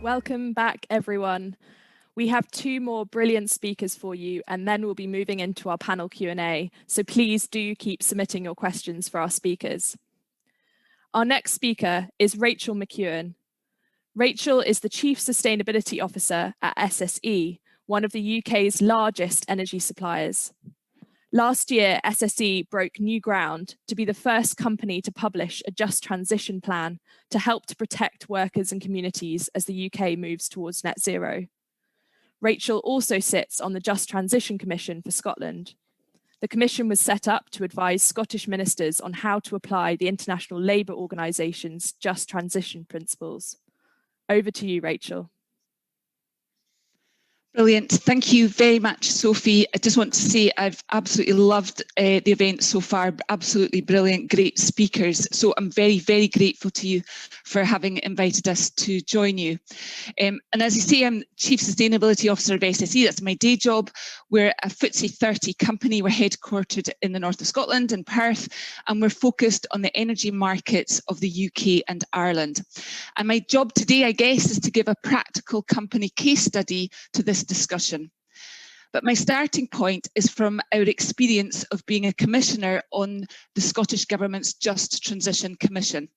Welcome back, everyone. We have two more brilliant speakers for you, and then we'll be moving into our panel Q&A. So please do keep submitting your questions for our speakers. Our next speaker is Rachel McEwen. Rachel is the Chief Sustainability Officer at SSE, one of the UK's largest energy suppliers. Last year, SSE broke new ground to be the first company to publish a just transition plan to help to protect workers and communities as the UK moves towards net zero. Rachel also sits on the Just Transition Commission for Scotland. The commission was set up to advise Scottish ministers on how to apply the International Labour Organisation's Just Transition principles. Over to you, Rachel. Brilliant. Thank you very much, Sophie. I just want to say I've absolutely loved the event so far. Absolutely brilliant, great speakers. So I'm very, very grateful to you for having invited us to join you. And as you say, I'm Chief Sustainability Officer of SSE. That's my day job. We're a FTSE 30 company. We're headquartered in the north of Scotland, in Perth, and we're focused on the energy markets of the UK and Ireland. And my job today, I guess, is to give a practical company case study to this discussion. But my starting point is from our experience of being a commissioner on the Scottish Government's Just Transition Commission.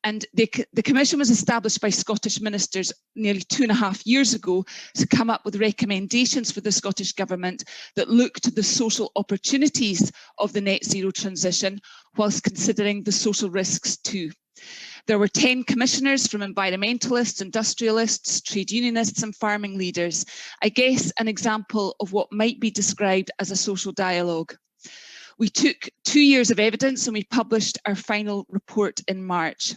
And the commission was established by Scottish ministers nearly 2.5 years ago to come up with recommendations for the Scottish Government that look to the social opportunities of the net zero transition whilst considering the social risks too. There were 10 commissioners from environmentalists, industrialists, trade unionists and farming leaders. I guess an example of what might be described as a social dialogue. We took 2 years of evidence and we published our final report in March.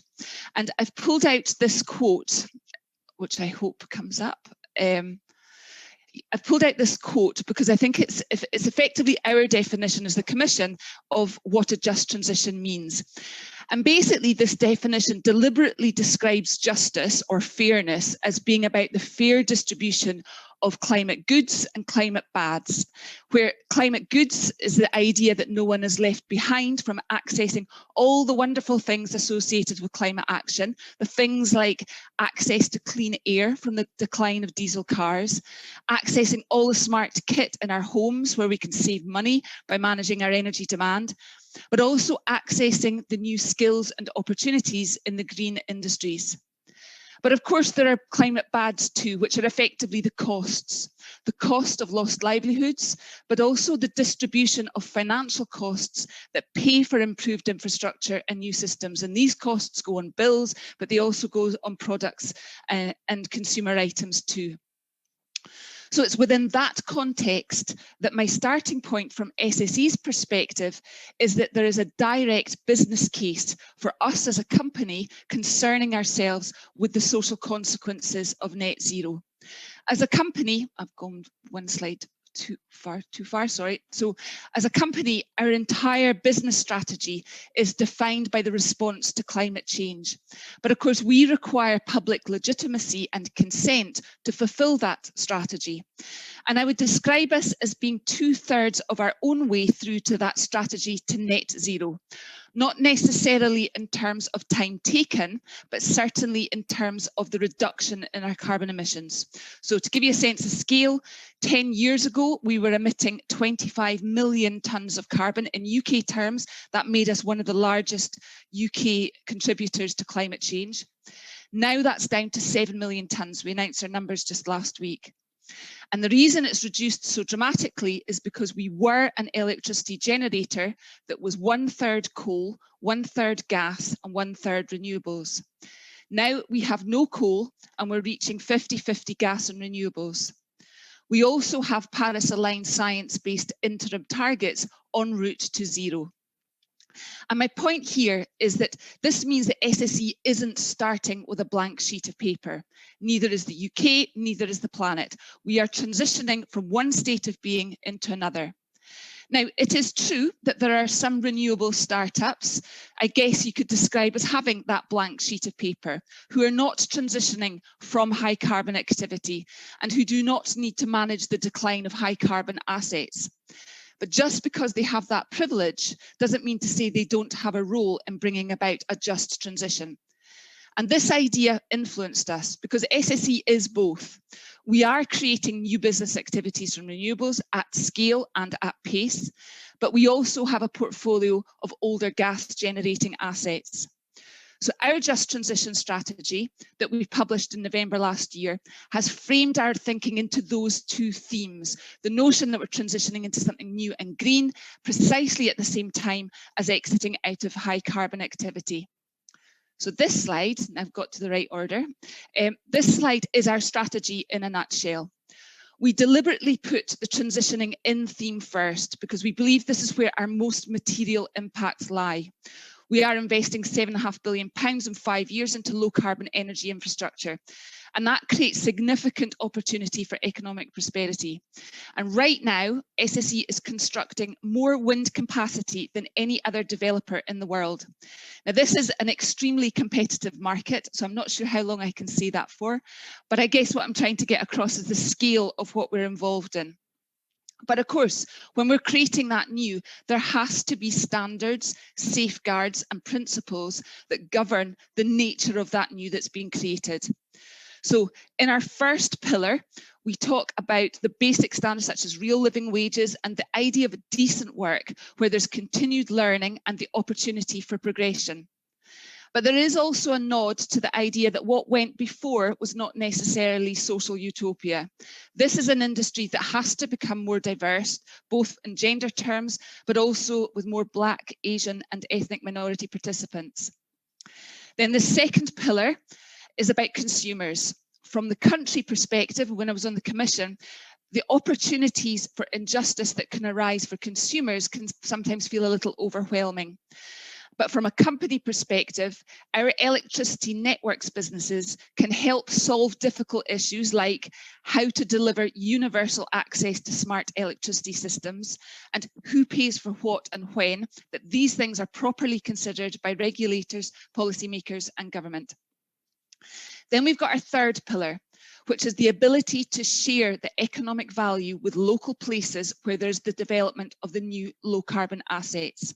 And I've pulled out this quote, which I hope comes up. I've pulled out this quote because I think it's effectively our definition as the Commission of what a just transition means. And basically this definition deliberately describes justice or fairness as being about the fair distribution of climate goods and climate bads, where climate goods is the idea that no one is left behind from accessing all the wonderful things associated with climate action, the things like access to clean air from the decline of diesel cars, accessing all the smart kit in our homes where we can save money by managing our energy demand, but also accessing the new skills and opportunities in the green industries. But of course, there are climate bads too, which are effectively the cost of lost livelihoods, but also the distribution of financial costs that pay for improved infrastructure and new systems. And these costs go on bills, but they also go on products and consumer items too. So it's within that context that my starting point from SSE's perspective is that there is a direct business case for us as a company concerning ourselves with the social consequences of net zero. As a company, I've gone one slide too far, sorry. So as a company, our entire business strategy is defined by the response to climate change. But of course, we require public legitimacy and consent to fulfill that strategy. And I would describe us as being 2/3 of our own way through to that strategy to net zero. Not necessarily in terms of time taken, but certainly in terms of the reduction in our carbon emissions. So to give you a sense of scale, 10 years ago, we were emitting 25 million tonnes of carbon. In UK terms, that made us one of the largest UK contributors to climate change. Now that's down to 7 million tonnes. We announced our numbers just last week. And the reason it's reduced so dramatically is because we were an electricity generator that was 1/3 coal, 1/3 gas and 1/3 renewables. Now we have no coal and we're reaching 50-50 gas and renewables. We also have Paris-aligned science-based interim targets en route to zero. And my point here is that this means that SSE isn't starting with a blank sheet of paper. Neither is the UK, neither is the planet. We are transitioning from one state of being into another. Now, it is true that there are some renewable startups, I guess you could describe as having that blank sheet of paper, who are not transitioning from high carbon activity and who do not need to manage the decline of high carbon assets. But just because they have that privilege doesn't mean to say they don't have a role in bringing about a just transition. And this idea influenced us because SSE is both. We are creating new business activities from renewables at scale and at pace, but we also have a portfolio of older gas generating assets. So our Just Transition strategy that we published in November last year has framed our thinking into those two themes, the notion that we're transitioning into something new and green precisely at the same time as exiting out of high carbon activity. So this slide, and I've got to the right order, this slide is our strategy in a nutshell. We deliberately put the transitioning in theme first because we believe this is where our most material impacts lie. We are investing £7.5 billion in 5 years into low carbon energy infrastructure, and that creates significant opportunity for economic prosperity. And right now, SSE is constructing more wind capacity than any other developer in the world. Now, this is an extremely competitive market, so I'm not sure how long I can say that for, but I guess what I'm trying to get across is the scale of what we're involved in. But of course, when we're creating that new, there has to be standards, safeguards, and principles that govern the nature of that new that's being created. So in our first pillar, we talk about the basic standards such as real living wages and the idea of decent work where there's continued learning and the opportunity for progression. But there is also a nod to the idea that what went before was not necessarily social utopia. This is an industry that has to become more diverse, both in gender terms, but also with more Black, Asian and ethnic minority participants. Then the second pillar is about consumers. From the country perspective, when I was on the Commission, the opportunities for injustice that can arise for consumers can sometimes feel a little overwhelming. But from a company perspective, our electricity networks businesses can help solve difficult issues like how to deliver universal access to smart electricity systems and who pays for what and when, that these things are properly considered by regulators, policymakers and government. Then we've got our third pillar, which is the ability to share the economic value with local places where there's the development of the new low carbon assets.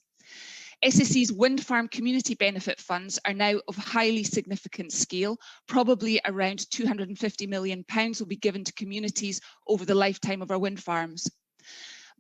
SSE's wind farm community benefit funds are now of highly significant scale. Probably around £250 million will be given to communities over the lifetime of our wind farms.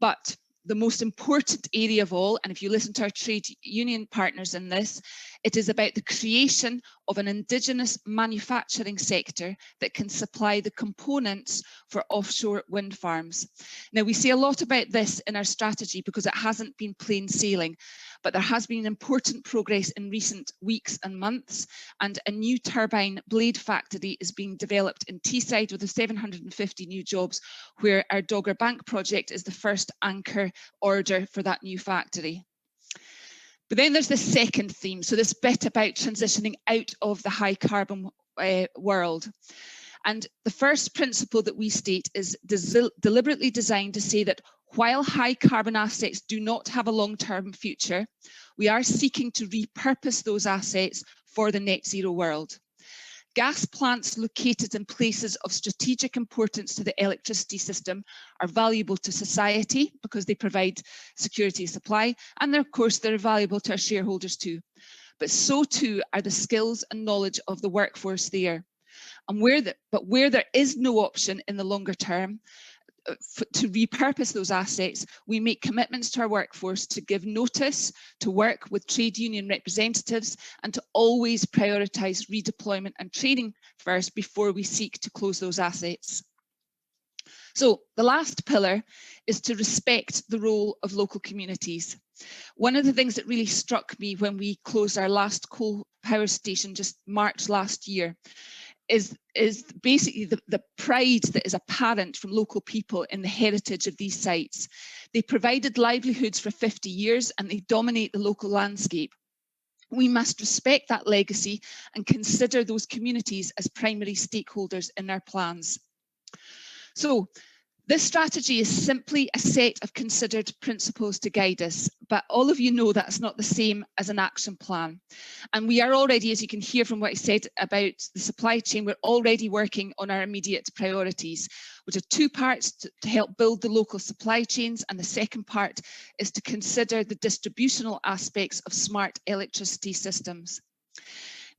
But the most important area of all, and if you listen to our trade union partners in this, it is about the creation of an indigenous manufacturing sector that can supply the components for offshore wind farms. Now, we see a lot about this in our strategy because it hasn't been plain sailing, but there has been important progress in recent weeks and months, and a new turbine blade factory is being developed in Teesside with 750 new jobs, where our Dogger Bank project is the first anchor order for that new factory. But then there's the second theme, so this bit about transitioning out of the high carbon world. And the first principle that we state is deliberately designed to say that while high carbon assets do not have a long-term future, we are seeking to repurpose those assets for the net zero world. Gas plants located in places of strategic importance to the electricity system are valuable to society because they provide security of supply, and of course they're valuable to our shareholders too. But so too are the skills and knowledge of the workforce there. And where there is no option in the longer term to repurpose those assets, we make commitments to our workforce to give notice, to work with trade union representatives, and to always prioritise redeployment and training first before we seek to close those assets. So the last pillar is to respect the role of local communities. One of the things that really struck me when we closed our last coal power station just March last year is basically the pride that is apparent from local people in the heritage of these sites. They provided livelihoods for 50 years and they dominate the local landscape. We must respect that legacy and consider those communities as primary stakeholders in our plans. So this strategy is simply a set of considered principles to guide us, but all of you know that's not the same as an action plan. And we are already, as you can hear from what I said about the supply chain, we're already working on our immediate priorities, which are two parts to help build the local supply chains. And the second part is to consider the distributional aspects of smart electricity systems.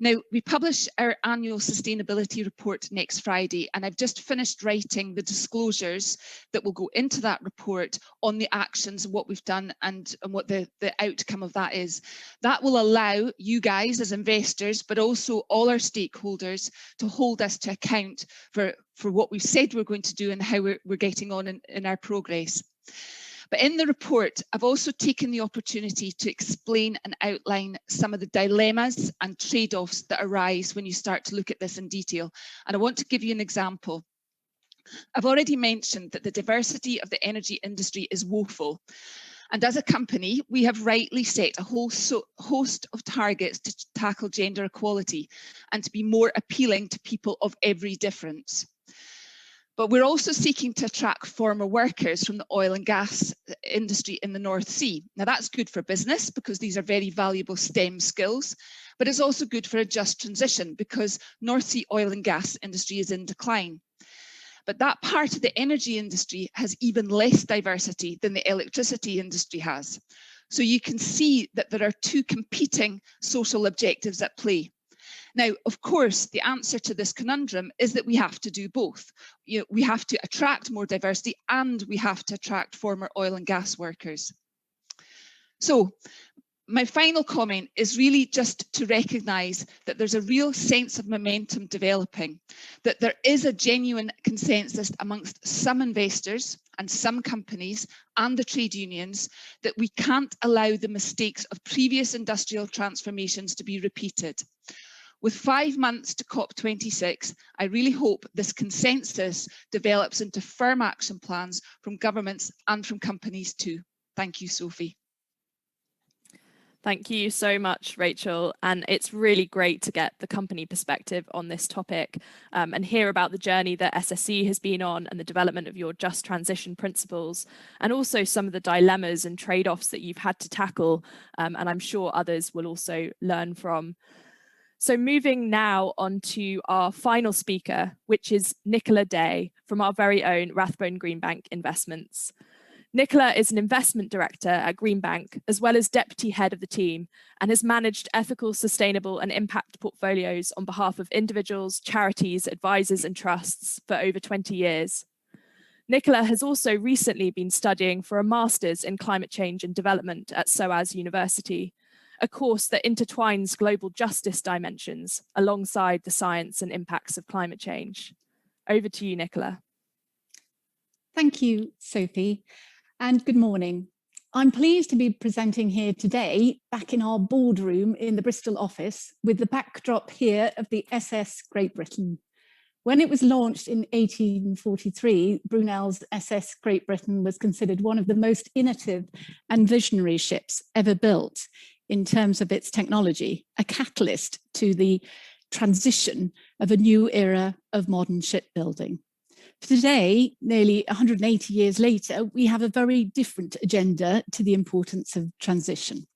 Now, we publish our annual sustainability report next Friday, and I've just finished writing the disclosures that will go into that report on the actions and what we've done and what the outcome of that is. That will allow you guys as investors, but also all our stakeholders, to hold us to account for what we've said we're going to do and how we're getting on in our progress. But in the report, I've also taken the opportunity to explain and outline some of the dilemmas and trade-offs that arise when you start to look at this in detail. And I want to give you an example. I've already mentioned that the diversity of the energy industry is woeful. And as a company, we have rightly set a whole host of targets to tackle gender equality and to be more appealing to people of every difference. But we're also seeking to attract former workers from the oil and gas industry in the North Sea. Now that's good for business because these are very valuable STEM skills, but it's also good for a just transition because North Sea oil and gas industry is in decline. But that part of the energy industry has even less diversity than the electricity industry has. So you can see that there are two competing social objectives at play. Now, of course, the answer to this conundrum is that we have to do both. We have to attract more diversity and we have to attract former oil and gas workers. So my final comment is really just to recognise that there's a real sense of momentum developing, that there is a genuine consensus amongst some investors and some companies and the trade unions that we can't allow the mistakes of previous industrial transformations to be repeated. With 5 months to COP26, I really hope this consensus develops into firm action plans from governments and from companies too. Thank you, Sophie. Thank you so much, Rachel. And it's really great to get the company perspective on this topic and hear about the journey that SSE has been on and the development of your just transition principles, and also some of the dilemmas and trade-offs that you've had to tackle, and I'm sure others will also learn from. So moving now on to our final speaker, which is Nicola Day from our very own Rathbone Greenbank Investments. Nicola is an investment director at Greenbank, as well as deputy head of the team, and has managed ethical, sustainable and impact portfolios on behalf of individuals, charities, advisors and trusts for over 20 years. Nicola has also recently been studying for a master's in climate change and development at SOAS University, a course that intertwines global justice dimensions alongside the science and impacts of climate change. Over to you, Nicola. Thank you, Sophie, and good morning. I'm pleased to be presenting here today back in our boardroom in the Bristol office with the backdrop here of the SS Great Britain. When it was launched in 1843, Brunel's SS Great Britain was considered one of the most innovative and visionary ships ever built in terms of its technology, a catalyst to the transition of a new era of modern shipbuilding. Today, nearly 180 years later, we have a very different agenda to the importance of transition.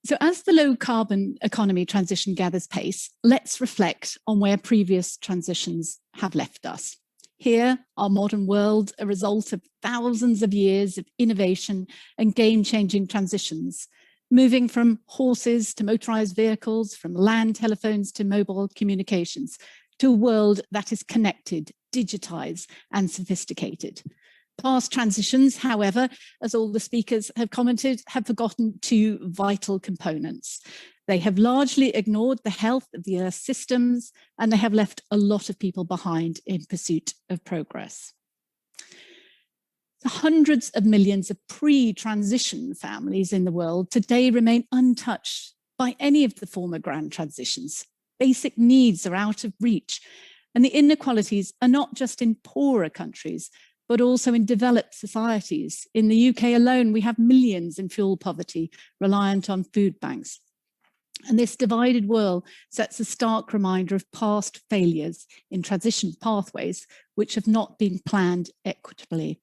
So as the low carbon economy transition gathers pace, let's reflect on where previous transitions have left us. Here, our modern world, a result of thousands of years of innovation and game-changing transitions, moving from horses to motorized vehicles, from land telephones to mobile communications, to a world that is connected, digitized and sophisticated. Past transitions, however, as all the speakers have commented, have forgotten two vital components. They have largely ignored the health of the Earth's systems, and they have left a lot of people behind in pursuit of progress. The hundreds of millions of pre-transition families in the world today remain untouched by any of the former grand transitions. Basic needs are out of reach, and the inequalities are not just in poorer countries, but also in developed societies. In the UK alone, we have millions in fuel poverty, reliant on food banks. And this divided world sets a stark reminder of past failures in transition pathways, which have not been planned equitably.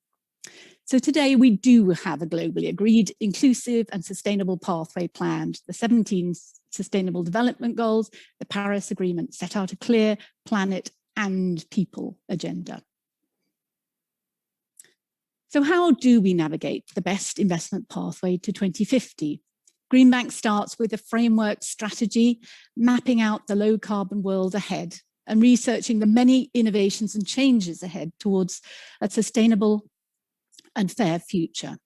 So today we do have a globally agreed, inclusive and sustainable pathway planned. The 17 Sustainable Development Goals, the Paris Agreement set out a clear planet and people agenda. So how do we navigate the best investment pathway to 2050? Greenbank starts with a framework strategy, mapping out the low carbon world ahead and researching the many innovations and changes ahead towards a sustainable and fair future.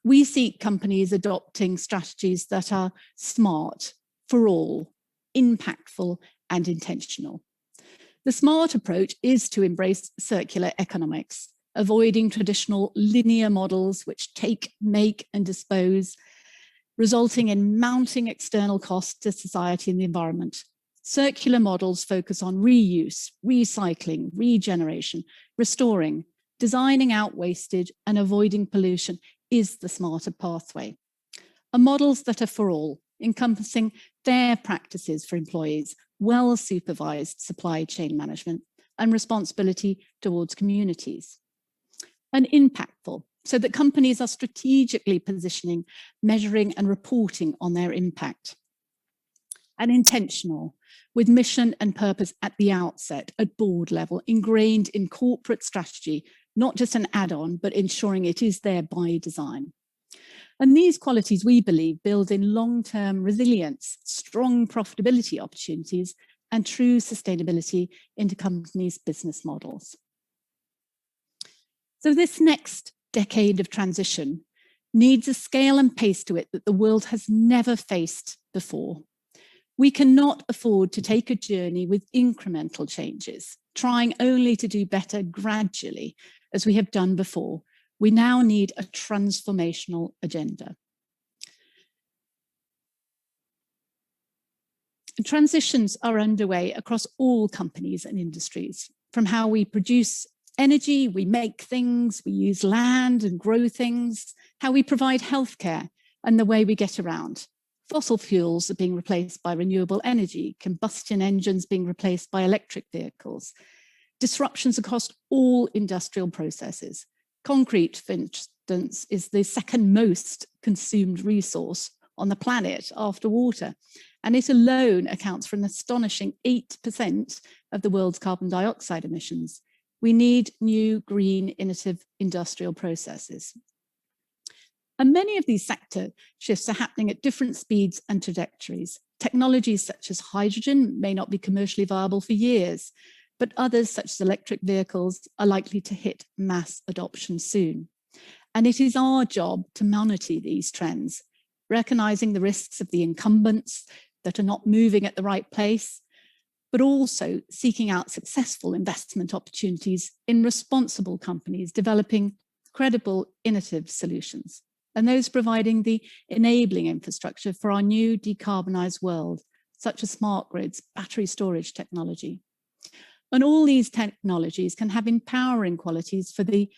We seek companies adopting strategies that are smart for all, impactful and intentional. The smart approach is to embrace circular economics, avoiding traditional linear models which take, make and dispose, resulting in mounting external costs to society and the environment. Circular models focus on reuse, recycling, regeneration, restoring, designing out wastage and avoiding pollution is the smarter pathway. Models that are for all, encompassing fair practices for employees, well-supervised supply chain management and responsibility towards communities. And impactful, so that companies are strategically positioning, measuring and reporting on their impact. And intentional, with mission and purpose at the outset, at board level, ingrained in corporate strategy, not just an add-on, but ensuring it is there by design. And these qualities, we believe, build in long-term resilience, strong profitability opportunities, and true sustainability into companies' business models. So this next decade of transition needs a scale and pace to it that the world has never faced before. We cannot afford to take a journey with incremental changes, trying only to do better gradually, as we have done before. We now need a transformational agenda. Transitions are underway across all companies and industries, from how we produce energy, we make things, we use land and grow things, how we provide healthcare and the way we get around. Fossil fuels are being replaced by renewable energy, combustion engines being replaced by electric vehicles, disruptions across all industrial processes. Concrete, for instance, is the second most consumed resource on the planet after water, and it alone accounts for an astonishing 8% of the world's carbon dioxide emissions. We need new, green, innovative industrial processes. And many of these sector shifts are happening at different speeds and trajectories. Technologies such as hydrogen may not be commercially viable for years, but others such as electric vehicles are likely to hit mass adoption soon. And it is our job to monitor these trends, recognizing the risks of the incumbents that are not moving at the right pace, but also seeking out successful investment opportunities in responsible companies developing credible, innovative solutions, and those providing the enabling infrastructure for our new decarbonised world, such as smart grids, battery storage technology. And all these technologies can have empowering qualities for the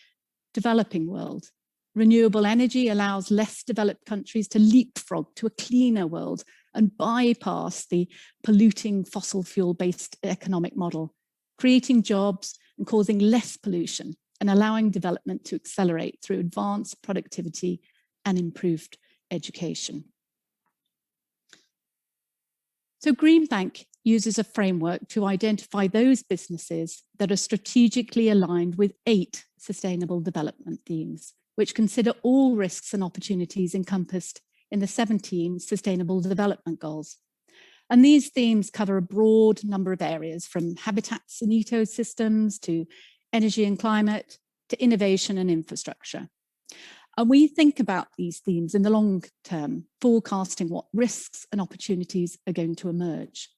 developing world. Renewable energy allows less developed countries to leapfrog to a cleaner world and bypass the polluting fossil fuel-based economic model, creating jobs and causing less pollution and allowing development to accelerate through advanced productivity and improved education. So Greenbank uses a framework to identify those businesses that are strategically aligned with 8 sustainable development themes, which consider all risks and opportunities encompassed in the 17 Sustainable Development Goals. And these themes cover a broad number of areas, from habitats and ecosystems to energy and climate to innovation and infrastructure. And we think about these themes in the long term, forecasting what risks and opportunities are going to emerge.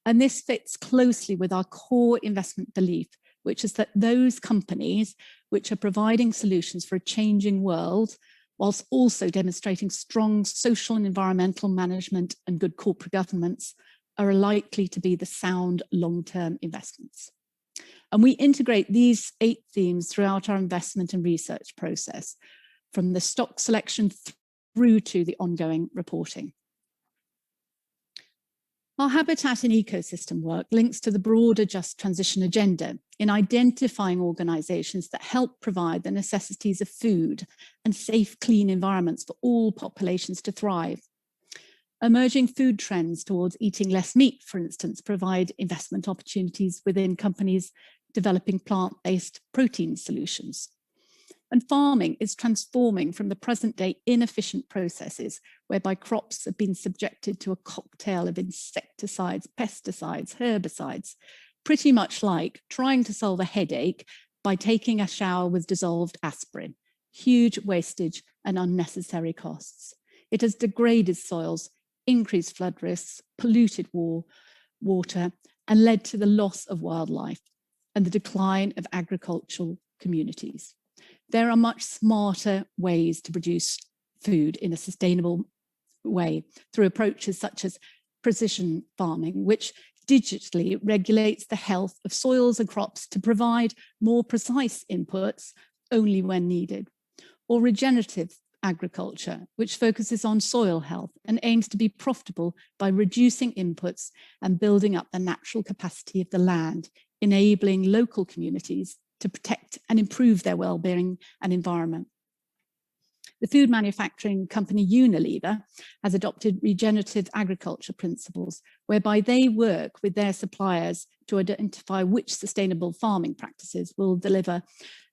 And this fits closely with our core investment belief, which is that those companies which are providing solutions for a changing world, whilst also demonstrating strong social and environmental management and good corporate governance, are likely to be the sound long-term investments. And we integrate these 8 themes throughout our investment and research process, from the stock selection through to the ongoing reporting. Our habitat and ecosystem work links to the broader Just Transition agenda in identifying organisations that help provide the necessities of food and safe, clean environments for all populations to thrive. Emerging food trends towards eating less meat, for instance, provide investment opportunities within companies developing plant-based protein solutions. And farming is transforming from the present day inefficient processes whereby crops have been subjected to a cocktail of insecticides, pesticides, herbicides, pretty much like trying to solve a headache by taking a shower with dissolved aspirin. Huge wastage and unnecessary costs. It has degraded soils, increased flood risks, polluted water, and led to the loss of wildlife and the decline of agricultural communities. There are much smarter ways to produce food in a sustainable way through approaches such as precision farming, which digitally regulates the health of soils and crops to provide more precise inputs only when needed, or regenerative agriculture, which focuses on soil health and aims to be profitable by reducing inputs and building up the natural capacity of the land, enabling local communities to protect and improve their well-being and environment. The food manufacturing company Unilever has adopted regenerative agriculture principles, whereby they work with their suppliers to identify which sustainable farming practices will deliver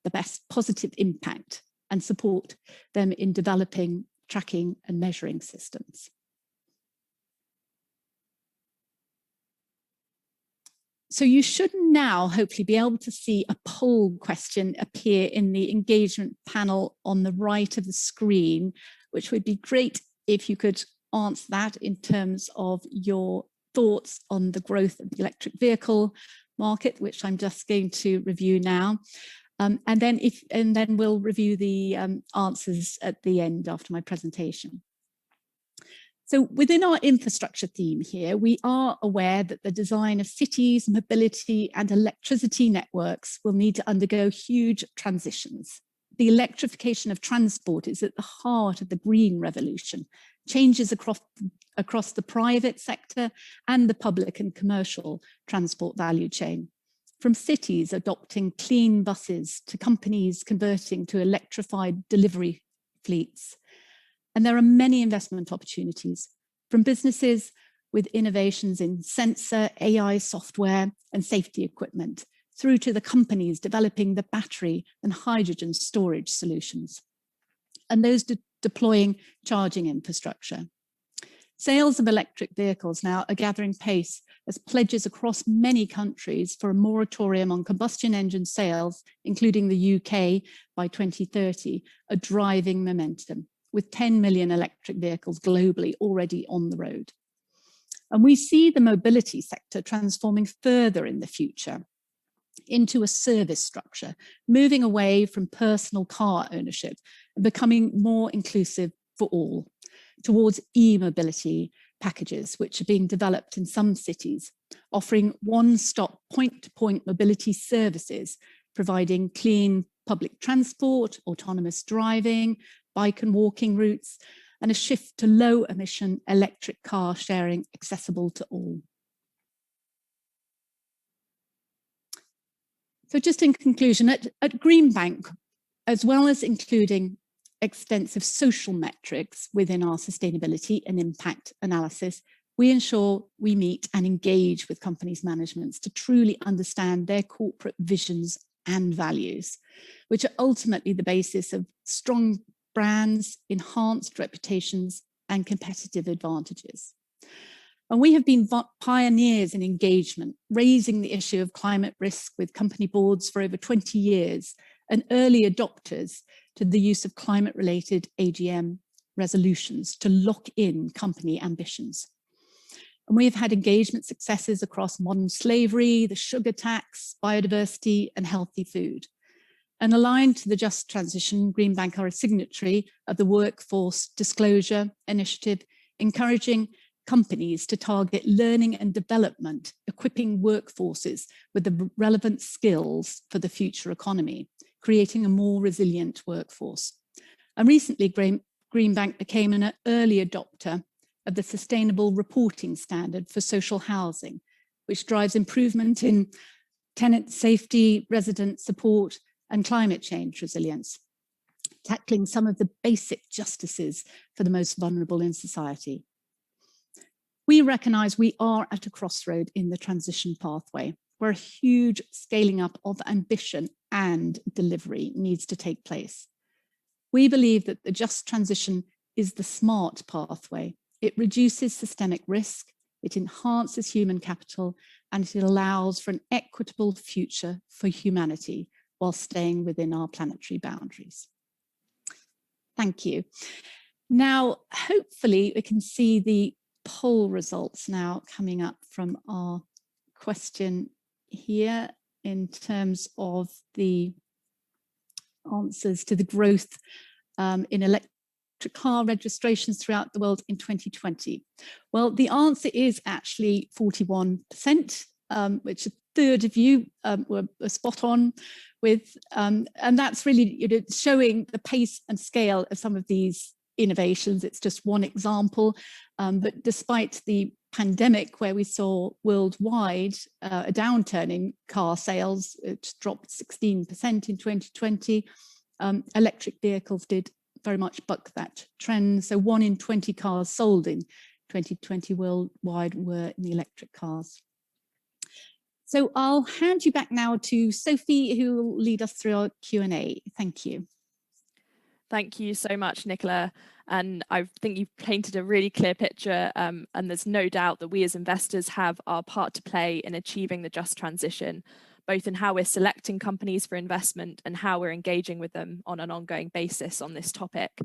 the best positive impact and support them in developing, tracking and measuring systems. So you should now hopefully be able to see a poll question appear in the engagement panel on the right of the screen, which would be great if you could answer that in terms of your thoughts on the growth of the electric vehicle market, which I'm just going to review now. And then we'll review the answers at the end after my presentation. So within our infrastructure theme here, we are aware that the design of cities, mobility and electricity networks will need to undergo huge transitions. The electrification of transport is at the heart of the green revolution. Changes across the private sector and the public and commercial transport value chain. From cities adopting clean buses to companies converting to electrified delivery fleets. And there are many investment opportunities from businesses with innovations in sensor, AI software and safety equipment, through to the companies developing the battery and hydrogen storage solutions, and those deploying charging infrastructure. Sales of electric vehicles now are gathering pace as pledges across many countries for a moratorium on combustion engine sales, including the UK by 2030, are driving momentum, with 10 million electric vehicles globally already on the road. And we see the mobility sector transforming further in the future into a service structure, moving away from personal car ownership and becoming more inclusive for all, towards e-mobility packages, which are being developed in some cities, offering one-stop point-to-point mobility services, providing clean public transport, autonomous driving, bike and walking routes, and a shift to low-emission electric car sharing accessible to all. So just in conclusion, at Greenbank, as well as including extensive social metrics within our sustainability and impact analysis, we ensure we meet and engage with companies' managements to truly understand their corporate visions and values, which are ultimately the basis of strong brands, enhanced reputations, and competitive advantages. And we have been pioneers in engagement, raising the issue of climate risk with company boards for over 20 years, and early adopters to the use of climate-related AGM resolutions to lock in company ambitions. And we have had engagement successes across modern slavery, the sugar tax, biodiversity, and healthy food. And aligned to the Just Transition, Greenbank are a signatory of the Workforce Disclosure Initiative, encouraging companies to target learning and development, equipping workforces with the relevant skills for the future economy, creating a more resilient workforce. And recently, Greenbank became an early adopter of the Sustainable Reporting Standard for social housing, which drives improvement in tenant safety, resident support, and climate change resilience, tackling some of the basic justices for the most vulnerable in society. We recognise we are at a crossroad in the transition pathway, where a huge scaling up of ambition and delivery needs to take place. We believe that the just transition is the smart pathway. It reduces systemic risk, it enhances human capital, and it allows for an equitable future for humanity while staying within our planetary boundaries. Thank you. Now, hopefully we can see the poll results now coming up from our question here in terms of the answers to the growth in electric car registrations throughout the world in 2020. Well, the answer is actually 41%, which a third of you were spot on with, and that's really showing the pace and scale of some of these innovations. It's just one example, but despite the pandemic, where we saw worldwide a downturn in car sales, it dropped 16% in 2020, electric vehicles did very much buck that trend. So 1 in 20 cars sold in 2020 worldwide were in the electric cars. So I'll hand you back now to Sophie, who will lead us through our Q&A. Thank you. Thank you so much, Nicola. And I think you've painted a really clear picture, and there's no doubt that we as investors have our part to play in achieving the just transition, both in how we're selecting companies for investment and how we're engaging with them on an ongoing basis on this topic.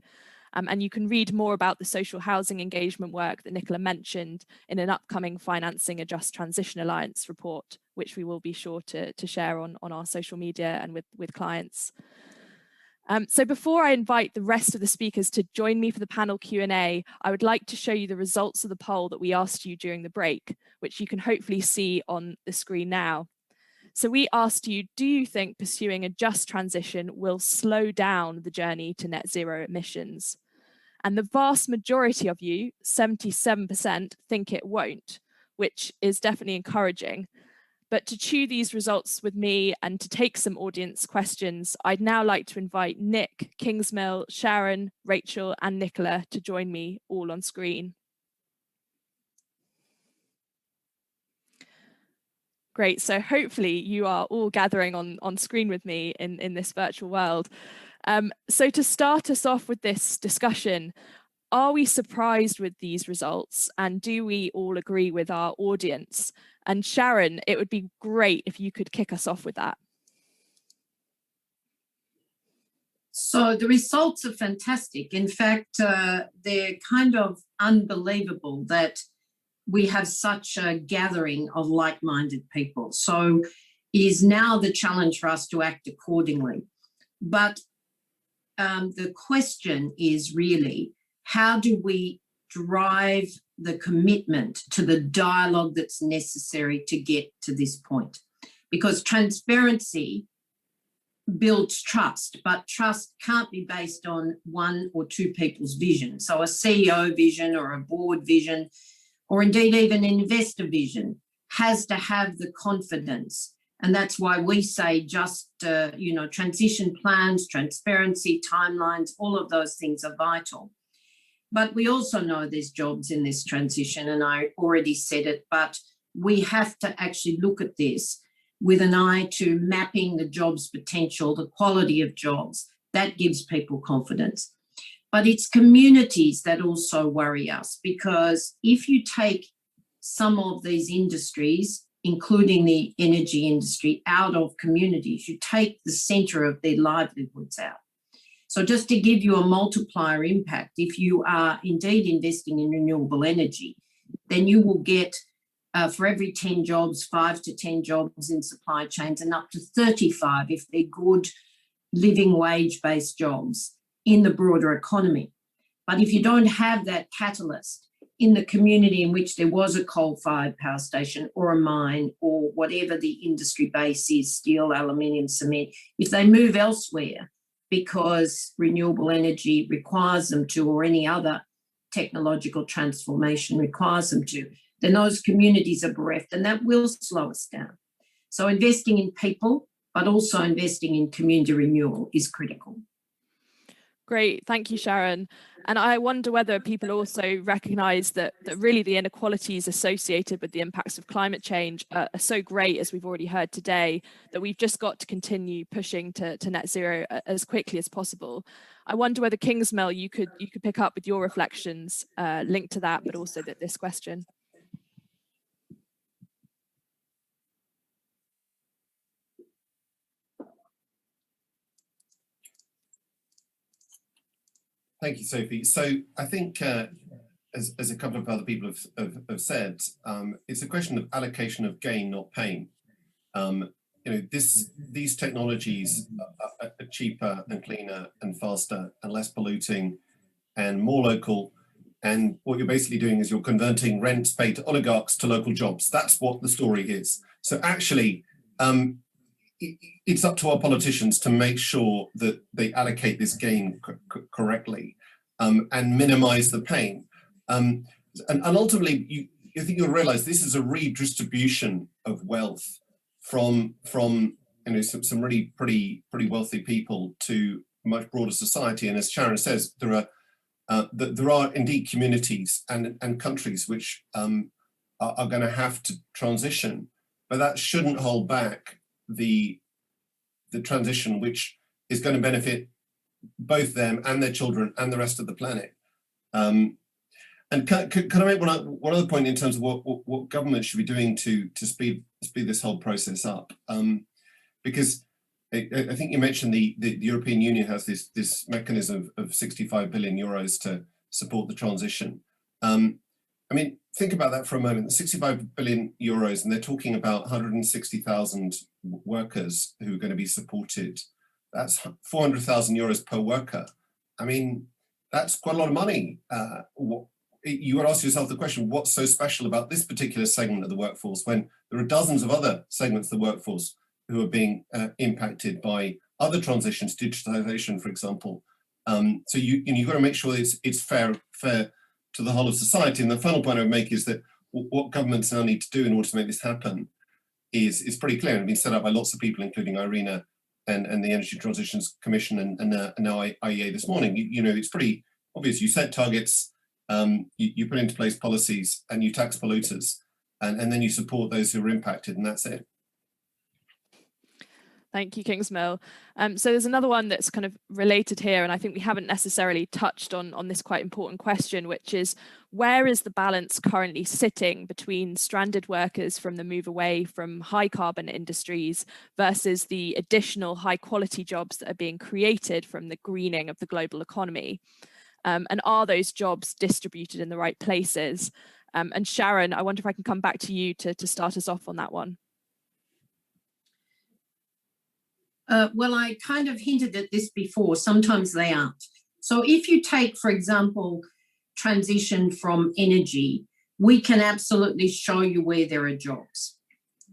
And you can read more about the social housing engagement work that Nicola mentioned in an upcoming Financing a Just Transition Alliance report, which we will be sure to share on our social media and with clients. So before I invite the rest of the speakers to join me for the panel Q&A, I would like to show you the results of the poll that we asked you during the break, which you can hopefully see on the screen now. So we asked you, do you think pursuing a just transition will slow down the journey to net zero emissions? And the vast majority of you, 77%, think it won't, which is definitely encouraging. But to chew these results with me and to take some audience questions, I'd now like to invite Nick, Kingsmill, Sharan, Rachel, and Nicola to join me all on screen. Great, so hopefully you are all gathering on screen with me in this virtual world. So to start us off with this discussion, are we surprised with these results, and do we all agree with our audience? And Sharan, it would be great if you could kick us off with that. So the results are fantastic. In fact, they're kind of unbelievable that we have such a gathering of like-minded people. So it is now the challenge for us to act accordingly. But the question is really, how do we drive the commitment to the dialogue that's necessary to get to this point? Because transparency builds trust, but trust can't be based on 1 or 2 people's vision. So a CEO vision or a board vision, or indeed even an investor vision, has to have the confidence. And that's why we say just, transition plans, transparency, timelines, all of those things are vital. But we also know there's jobs in this transition, and I already said it, but we have to actually look at this with an eye to mapping the jobs potential, the quality of jobs. That gives people confidence. But it's communities that also worry us, because if you take some of these industries, including the energy industry, out of communities, you take the centre of their livelihoods out. So just to give you a multiplier impact, if you are indeed investing in renewable energy, then you will get for every 10 jobs, 5 to 10 jobs in supply chains, and up to 35 if they're good living wage-based jobs in the broader economy. But if you don't have that catalyst in the community in which there was a coal-fired power station or a mine or whatever the industry base is, steel, aluminium, cement, if they move elsewhere because renewable energy requires them to, or any other technological transformation requires them to, then those communities are bereft, and that will slow us down. So investing in people, but also investing in community renewal is critical. Great, thank you, Sharan. And I wonder whether people also recognise that really the inequalities associated with the impacts of climate change are so great, as we've already heard today, that we've just got to continue pushing to net zero as quickly as possible. I wonder whether Kingsmill, you could pick up with your reflections linked to that, but also this question. Thank you, Sophie. So I think, as a couple of other people have said, it's a question of allocation of gain, not pain. These technologies are cheaper and cleaner and faster and less polluting and more local. And what you're basically doing is you're converting rents paid to oligarchs to local jobs. That's what the story is. So actually, it's up to our politicians to make sure that they allocate this gain correctly and minimize the pain. And ultimately, I think you'll realize this is a redistribution of wealth from some really pretty wealthy people to much broader society. And as Sharan says, there are indeed communities and countries which are going to have to transition, but that shouldn't hold back the transition, which is going to benefit both them and their children and the rest of the planet. And can I make one other point in terms of what government should be doing to speed this whole process up? Because I think you mentioned the European Union has this mechanism of 65 billion euros to support the transition. I mean, think about that for a moment. 65 billion euros, and they're talking about 160,000 workers who are going to be supported. That's 400,000 euros per worker. I mean, that's quite a lot of money. You would ask yourself the question, what's so special about this particular segment of the workforce when there are dozens of other segments of the workforce who are being impacted by other transitions, digitization, for example. So you've got to make sure it's fair to the whole of society. And the final point I would make is that what governments now need to do in order to make this happen is pretty clear and been set up by lots of people, including Irina and the Energy Transitions Commission and now IEA this morning. It's pretty obvious. You set targets, you put into place policies, and you tax polluters, and then you support those who are impacted, and that's it. Thank you, Kingsmill. So there's another one that's kind of related here, and I think we haven't necessarily touched on this quite important question, which is, where is the balance currently sitting between stranded workers from the move away from high carbon industries versus the additional high quality jobs that are being created from the greening of the global economy? And are those jobs distributed in the right places? And Sharan, I wonder if I can come back to you to start us off on that one. Well, I kind of hinted at this before. Sometimes they aren't. So if you take, for example, transition from energy, we can absolutely show you where there are jobs.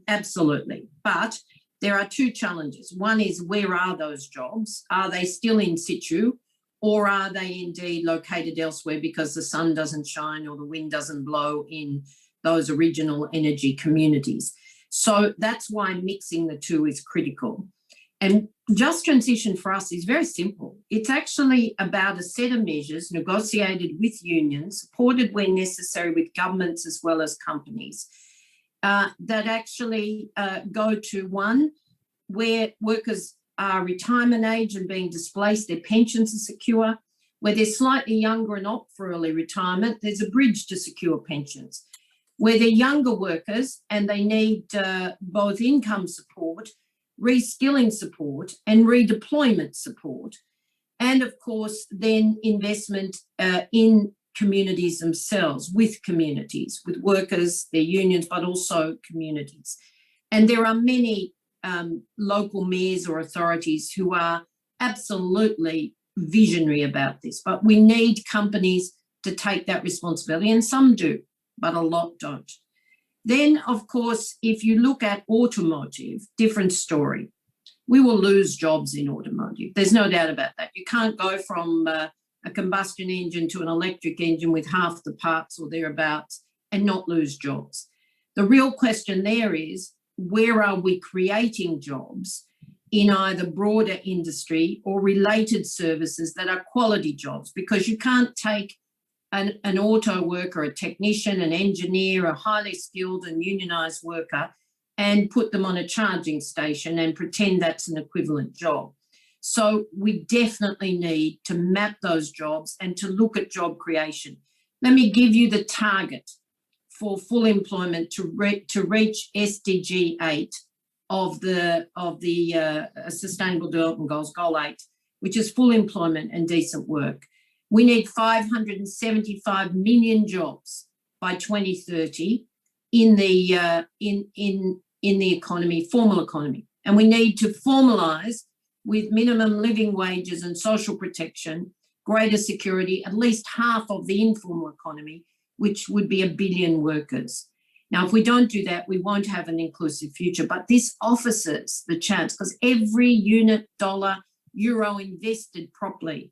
Absolutely. But there are two challenges. One is, where are those jobs? Are they still in situ, or are they indeed located elsewhere because the sun doesn't shine or the wind doesn't blow in those original energy communities? So that's why mixing the two is critical. And just transition for us is very simple. It's actually about a set of measures negotiated with unions, supported when necessary with governments as well as companies, that actually go to one, where workers are retirement age and being displaced, their pensions are secure. Where they're slightly younger and opt for early retirement, there's a bridge to secure pensions. Where they're younger workers and they need both income support, reskilling support and redeployment support, and of course then investment in communities themselves, with workers, their unions, but also communities. And there are many local mayors or authorities who are absolutely visionary about this, but we need companies to take that responsibility, and some do, but a lot don't. Then, of course, if you look at automotive, different story. We will lose jobs in automotive. There's no doubt about that. You can't go from a combustion engine to an electric engine with half the parts or thereabouts and not lose jobs. The real question there is, where are we creating jobs? in either broader industry or related services that are quality jobs, because you can't take an auto worker, a technician, an engineer, a highly skilled and unionised worker and put them on a charging station and pretend that's an equivalent job. So we definitely need to map those jobs and to look at job creation. Let me give you the target for full employment to reach SDG 8 of the Sustainable Development Goals, Goal 8, which is full employment and decent work. We need 575 million jobs by 2030 in the economy, formal economy, and we need to formalise with minimum living wages and social protection, greater security, at least half of the informal economy, which would be 1 billion workers. Now, if we don't do that, we won't have an inclusive future, but this offers us the chance, because every unit, dollar, euro invested properly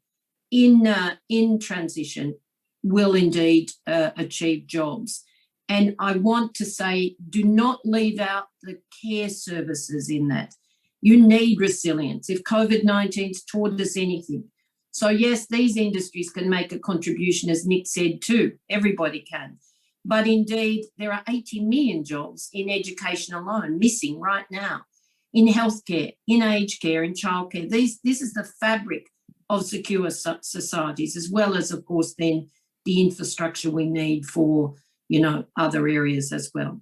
in transition will indeed achieve jobs. And I want to say, do not leave out the care services in that. You need resilience if COVID-19's taught us anything. So yes, these industries can make a contribution, as Nick said too, everybody can. But indeed, there are 80 million jobs in education alone missing right now, in healthcare, in aged care, in childcare. This is the fabric of secure societies, as well as, of course, then the infrastructure we need for, you know, other areas as well.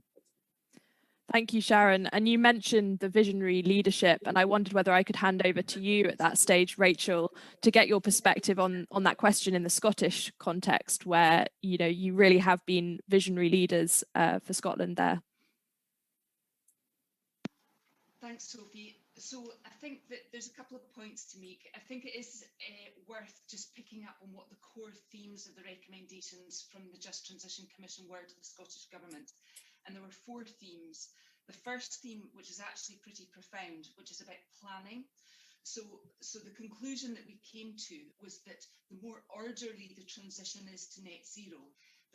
Thank you, Sharan. And you mentioned the visionary leadership, and I wondered whether I could hand over to you at that stage, Rachel, to get your perspective on that question in the Scottish context, where, you know, you really have been visionary leaders for Scotland there. Thanks, Sophie. So I think that there's a couple of points to make. I think it is worth just picking up on what the core themes of the recommendations from the Just Transition Commission were to the Scottish Government. And there were 4 themes. The first theme, which is actually pretty profound, which is about planning. So the conclusion that we came to was that the more orderly the transition is to net zero,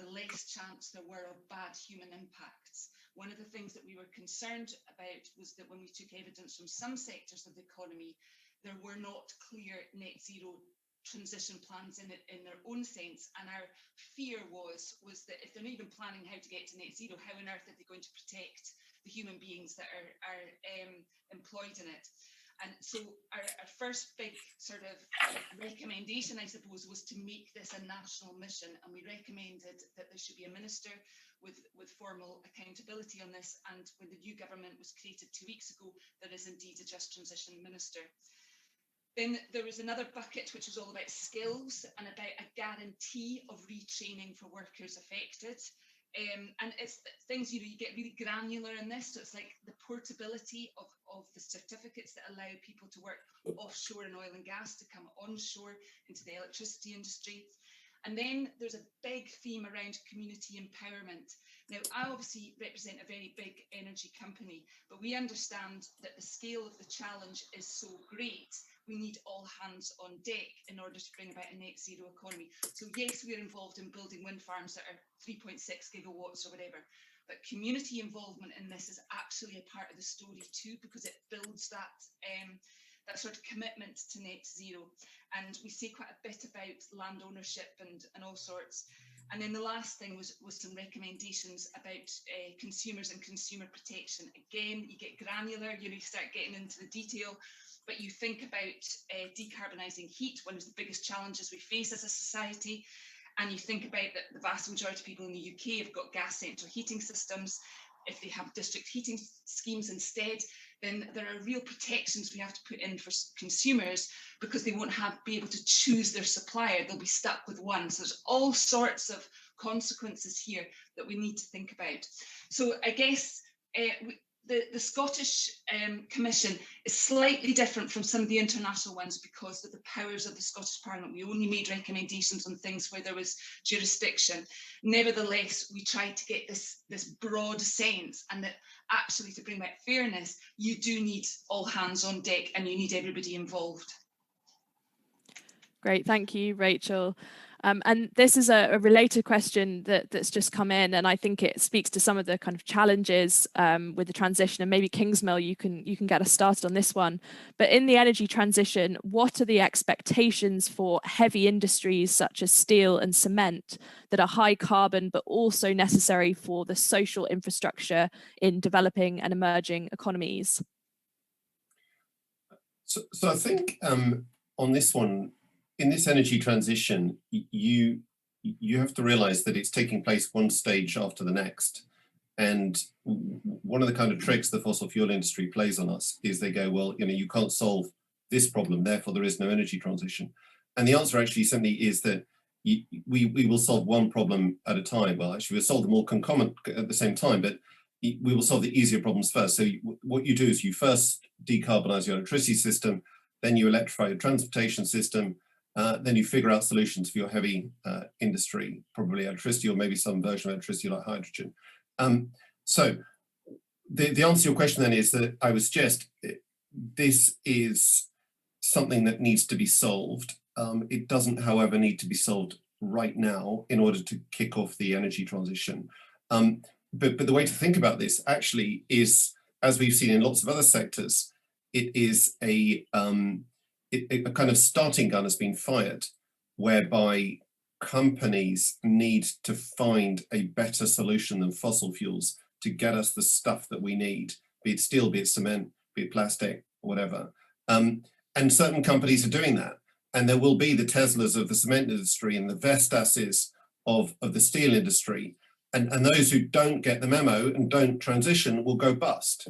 the less chance there were of bad human impacts. One of the things that we were concerned about was that when we took evidence from some sectors of the economy, there were not clear net zero transition plans in their own sense, and our fear was that if they're not even planning how to get to net zero, how on earth are they going to protect the human beings that are employed in it? And so our first big sort of recommendation, I suppose, was to make this a national mission, and we recommended that there should be a minister with formal accountability on this, and when the new government was created 2 weeks ago, there is indeed a Just Transition Minister. Then there was another bucket which was all about skills and about a guarantee of retraining for workers affected. And it's things, you know, you get really granular in this. So it's like the portability of the certificates that allow people to work offshore in oil and gas to come onshore into the electricity industry. And then there's a big theme around community empowerment. Now, I obviously represent a very big energy company, but we understand that the scale of the challenge is so great, we need all hands on deck in order to bring about a net zero economy. So yes, we're involved in building wind farms that are 3.6 gigawatts or whatever, but community involvement in this is actually a part of the story too, because it builds that sort of commitment to net zero. And we say quite a bit about land ownership and all sorts. And then the last thing was some recommendations about consumers and consumer protection. Again, you get granular, you know, you start getting into the detail, but you think about decarbonising heat, one of the biggest challenges we face as a society. And you think about that the vast majority of people in the UK have got gas central heating systems. If they have district heating schemes instead, then there are real protections we have to put in for consumers, because they won't be able to choose their supplier. They'll be stuck with one. So there's all sorts of consequences here that we need to think about. So I guess the Scottish Commission is slightly different from some of the international ones because of the powers of the Scottish Parliament. We only made recommendations on things where there was jurisdiction. Nevertheless, we tried to get this broad sense, and that actually, to bring about fairness, you do need all hands on deck and you need everybody involved. Great, thank you, Rachel. And this is a related question that's just come in, and I think it speaks to some of the kind of challenges with the transition. And maybe Kingsmill, you can get us started on this one. But in the energy transition, what are the expectations for heavy industries such as steel and cement that are high carbon but also necessary for the social infrastructure in developing and emerging economies? So I think on this one, in this energy transition, you have to realize that it's taking place one stage after the next. And one of the kind of tricks the fossil fuel industry plays on us is they go, well, you can't solve this problem, therefore there is no energy transition. And the answer actually simply is that we will solve one problem at a time. Well, actually, we'll solve them all concomitant at the same time, but we will solve the easier problems first. So what you do is you first decarbonize your electricity system, then you electrify your transportation system, then you figure out solutions for your heavy industry, probably electricity or maybe some version of electricity like hydrogen. So the answer to your question then is that I would suggest this is something that needs to be solved. It doesn't, however, need to be solved right now in order to kick off the energy transition. But the way to think about this actually is, as we've seen in lots of other sectors, it is a kind of starting gun has been fired, whereby companies need to find a better solution than fossil fuels to get us the stuff that we need, be it steel, be it cement, be it plastic, whatever. And certain companies are doing that. And there will be the Teslas of the cement industry and the Vestases of the steel industry. And those who don't get the memo and don't transition will go bust.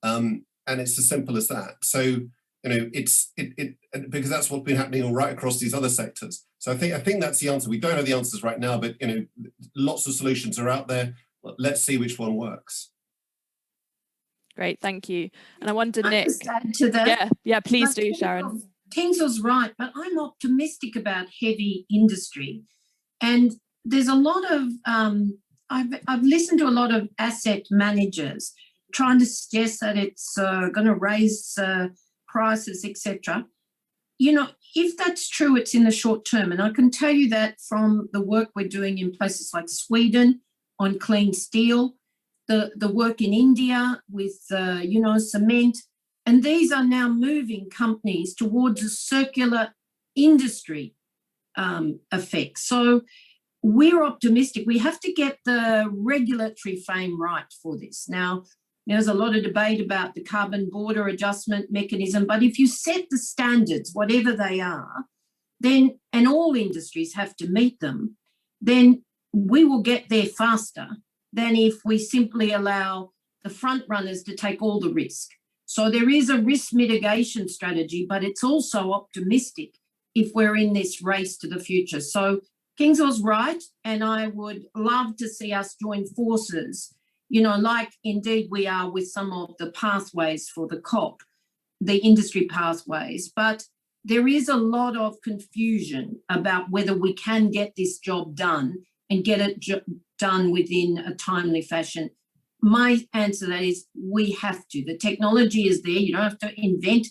And it's as simple as that. So, it's because that's what's been happening all right across these other sectors. So I think that's the answer. We don't have the answers right now, but lots of solutions are out there. Let's see which one works. Great, thank you. And I wonder, Nick. Just add to that. Yeah, please do, Sharan. Kingsmill's right, but I'm optimistic about heavy industry, and there's a lot of I've listened to a lot of asset managers trying to suggest that it's going to raise prices, etc. If that's true, it's in the short term. And I can tell you that from the work we're doing in places like Sweden on clean steel, the work in India with, cement. And these are now moving companies towards a circular industry effect. So we're optimistic. We have to get the regulatory frame right for this. Now, there's a lot of debate about the carbon border adjustment mechanism, but if you set the standards, whatever they are, then, and all industries have to meet them, then we will get there faster than if we simply allow the front runners to take all the risk. So there is a risk mitigation strategy, but it's also optimistic if we're in this race to the future. So Kingsmill's right, and I would love to see us join forces, like indeed we are with some of the pathways for the COP, the industry pathways. But there is a lot of confusion about whether we can get this job done and get it done within a timely fashion. My answer to that is we have to. The technology is there. You don't have to invent,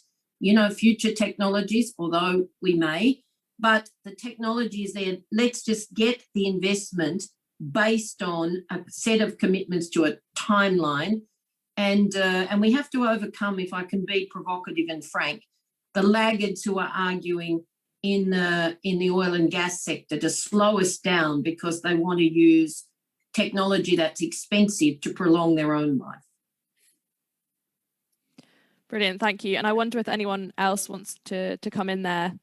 future technologies, although we may, but the technology is there. Let's just get the investment based on a set of commitments to a timeline. And we have to overcome, if I can be provocative and frank, the laggards who are arguing in the oil and gas sector to slow us down because they want to use technology that's expensive to prolong their own life. Brilliant, thank you. And I wonder if anyone else wants to come in there.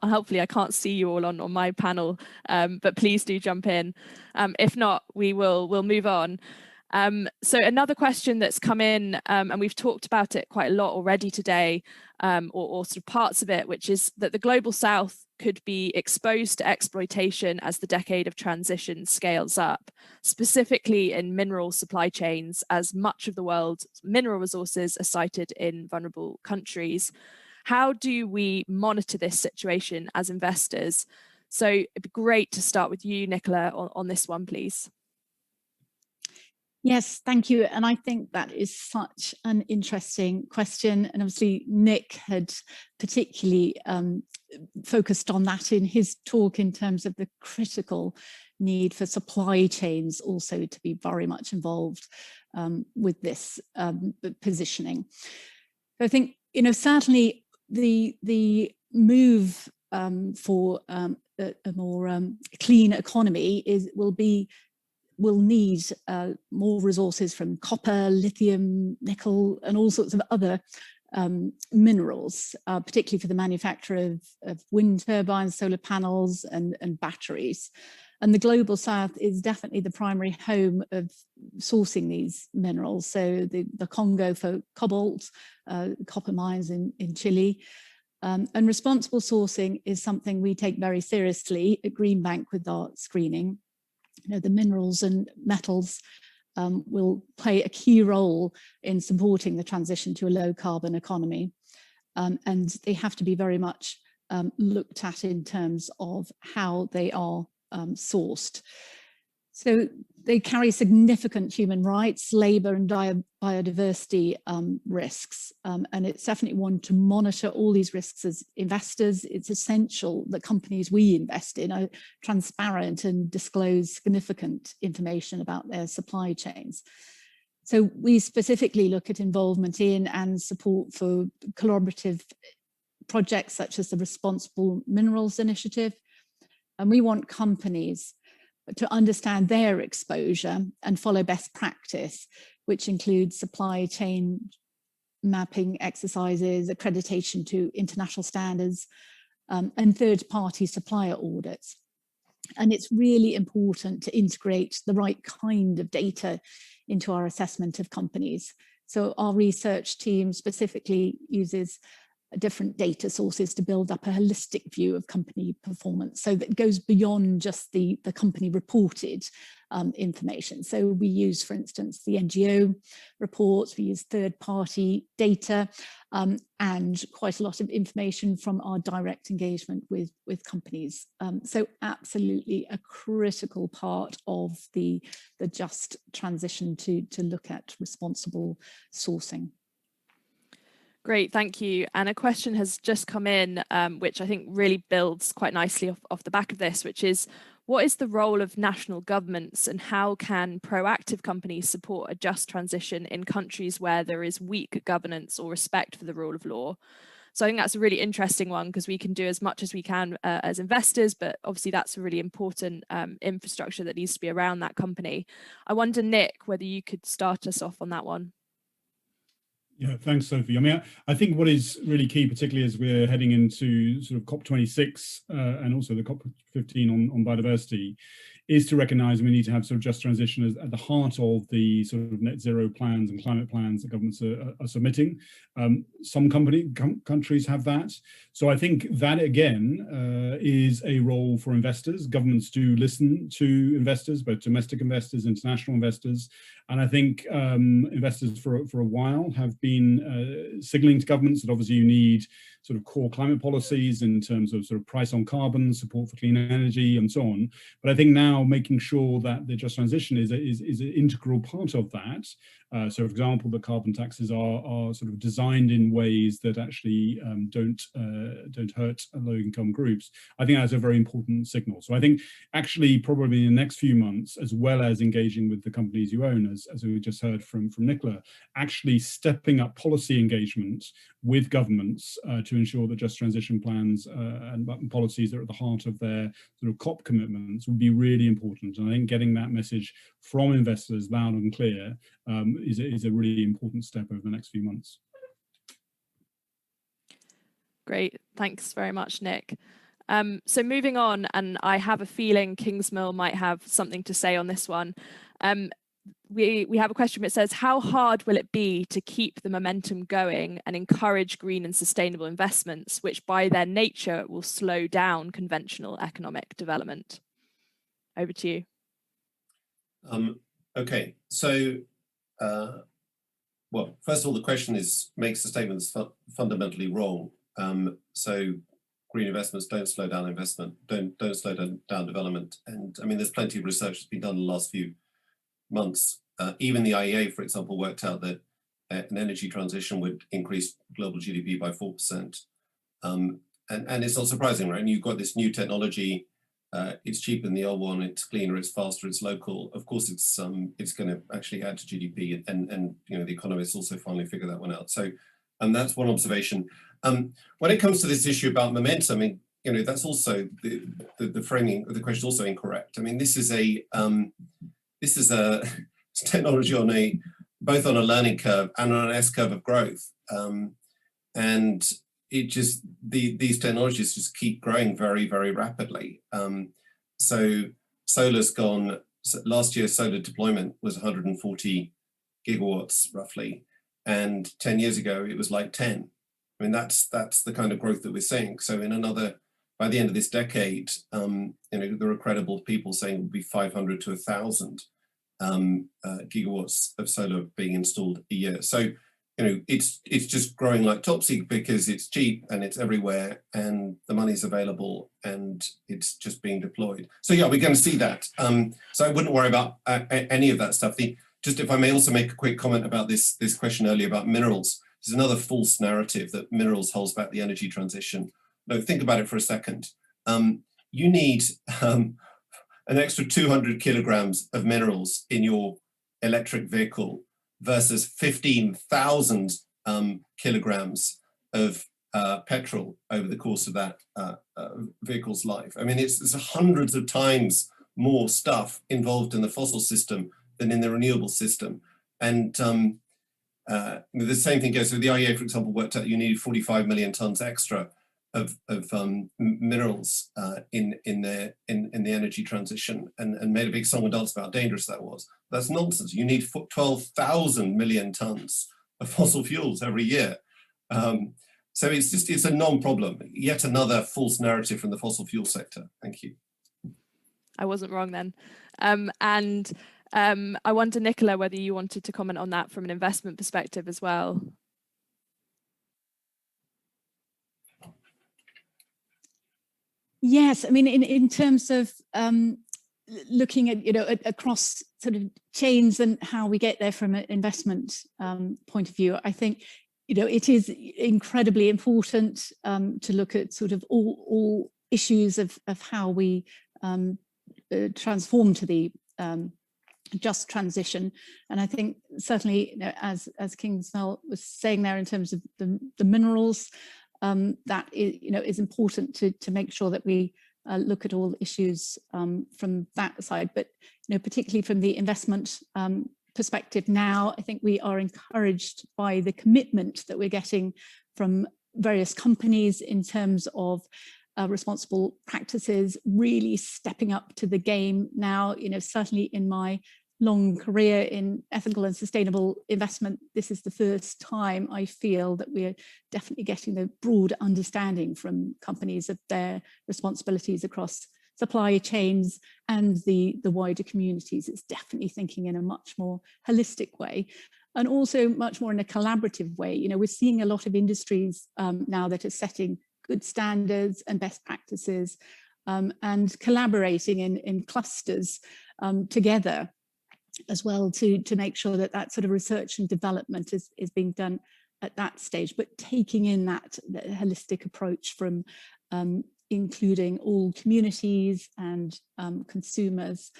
Hopefully I can't see you all on my panel, but please do jump in. If not, we'll move on. So another question that's come in, and we've talked about it quite a lot already today, or sort of parts of it, which is that the Global South could be exposed to exploitation as the decade of transition scales up, specifically in mineral supply chains, as much of the world's mineral resources are sited in vulnerable countries. How do we monitor this situation as investors? So it'd be great to start with you, Nicola, on this one, please. Yes, thank you. And I think that is such an interesting question. And obviously, Nick had particularly focused on that in his talk in terms of the critical need for supply chains also to be very much involved with this positioning. I think, certainly the move for a more clean economy will need more resources from copper, lithium, nickel, and all sorts of other minerals, particularly for the manufacture of wind turbines, solar panels, and batteries. And the Global South is definitely the primary home of sourcing these minerals. So the Congo for cobalt, copper mines in Chile. And responsible sourcing is something we take very seriously at Greenbank with our screening. The minerals and metals will play a key role in supporting the transition to a low carbon economy. And they have to be very much looked at in terms of how they are sourced. So they carry significant human rights, labour and biodiversity risks. And it's definitely one to monitor all these risks as investors. It's essential that companies we invest in are transparent and disclose significant information about their supply chains. So we specifically look at involvement in and support for collaborative projects such as the Responsible Minerals Initiative. And we want companies to understand their exposure and follow best practice, which includes supply chain mapping exercises, accreditation to international standards, and third-party supplier audits. And it's really important to integrate the right kind of data into our assessment of companies. So our research team specifically uses different data sources to build up a holistic view of company performance, so that goes beyond just the company reported information. So we use, for instance, the NGO reports, we use third-party data, and quite a lot of information from our direct engagement with companies. So absolutely a critical part of the just transition to look at responsible sourcing. Great, thank you. And a question has just come in, which I think really builds quite nicely off the back of this, which is, what is the role of national governments and how can proactive companies support a just transition in countries where there is weak governance or respect for the rule of law? So I think that's a really interesting one, because we can do as much as we can as investors, but obviously that's a really important infrastructure that needs to be around that company. I wonder, Nick, whether you could start us off on that one. Yeah, thanks, Sophie. I mean, I think what is really key, particularly as we're heading into sort of COP26 and also the COP15 on biodiversity, is to recognise we need to have sort of just transition as at the heart of the sort of net zero plans and climate plans that governments are submitting. Some countries have that. So I think that, again, is a role for investors. Governments do listen to investors, both domestic investors, international investors. And I think investors for a while have been signalling to governments that obviously you need sort of core climate policies in terms of sort of price on carbon, support for clean energy, and so on. But I think now making sure that the just transition is an integral part of that. So, for example, the carbon taxes are sort of designed in ways that actually don't hurt low-income groups. I think that's a very important signal. So I think actually probably in the next few months, as well as engaging with the companies you own, as we just heard from Nicola, actually stepping up policy engagement with governments to ensure that just transition plans and policies that are at the heart of their sort of COP commitments would be really important. And I think getting that message from investors loud and clear is a really important step over the next few months. Great, thanks very much, Nick. So moving on, and I have a feeling Kingsmill might have something to say on this one. We have a question that says, how hard will it be to keep the momentum going and encourage green and sustainable investments, which by their nature will slow down conventional economic development? Over to you. Okay, so, well, first of all, the question makes the statements fundamentally wrong. So green investments don't slow down investment, don't slow down development. And I mean, there's plenty of research that's been done in the last few months even the IEA, for example, worked out that an energy transition would increase global GDP by 4%. And it's not surprising, right? And you've got this new technology. It's cheaper than the old one. It's cleaner. It's faster. It's local. Of course, it's going to actually add to GDP, and you know, the economists also finally figure that one out. So, that's one observation. When it comes to this issue about momentum, I mean, you know, that's also the framing of the question is also incorrect. I mean, this is a technology on both on a learning curve and on an S curve of growth, and it just these technologies just keep growing very, very rapidly. So solar's gone. Last year, solar deployment was 140 gigawatts roughly, and 10 years ago it was like 10. I mean, that's the kind of growth that we're seeing. So by the end of this decade, you know, there are credible people saying it will be 500 to 1,000 gigawatts of solar being installed a year. So, you know, it's just growing like topsy because it's cheap and it's everywhere and the money's available and it's just being deployed. So yeah, we're going to see that. So I wouldn't worry about any of that stuff. Just if I may also make a quick comment about this question earlier about minerals. There's another false narrative that minerals holds back the energy transition. No, think about it for a second. You need an extra 200 kilograms of minerals in your electric vehicle versus 15,000 kilograms of petrol over the course of that vehicle's life. I mean, it's hundreds of times more stuff involved in the fossil system than in the renewable system. And the same thing goes, so the IEA, for example, worked out you need 45 million tons extra of minerals in the energy transition, and made a big song and dance about how dangerous that was. That's nonsense. You need 12,000 million tons of fossil fuels every year. So it's a non-problem. Yet another false narrative from the fossil fuel sector. Thank you. I wasn't wrong then. I wonder, Nicola, whether you wanted to comment on that from an investment perspective as well. Yes, I mean, in terms of looking at, you know, across sort of chains and how we get there from an investment point of view, I think, you know, it is incredibly important to look at sort of all issues of how we transform to the just transition. And I think certainly, you know, as Kingsmill was saying there in terms of the minerals, that is, you know, is important to make sure that we look at all issues from that side. But, you know, particularly from the investment perspective now, I think we are encouraged by the commitment that we're getting from various companies in terms of responsible practices, really stepping up to the game now. You know, certainly in my long career in ethical and sustainable investment, this is the first time I feel that we're definitely getting the broad understanding from companies of their responsibilities across supply chains and the wider communities. It's definitely thinking in a much more holistic way, and also much more in a collaborative way. You know, we're seeing a lot of industries now that are setting good standards and best practices and collaborating in clusters together as well to make sure that that sort of research and development is being done at that stage, but taking in that holistic approach from including all communities and consumers.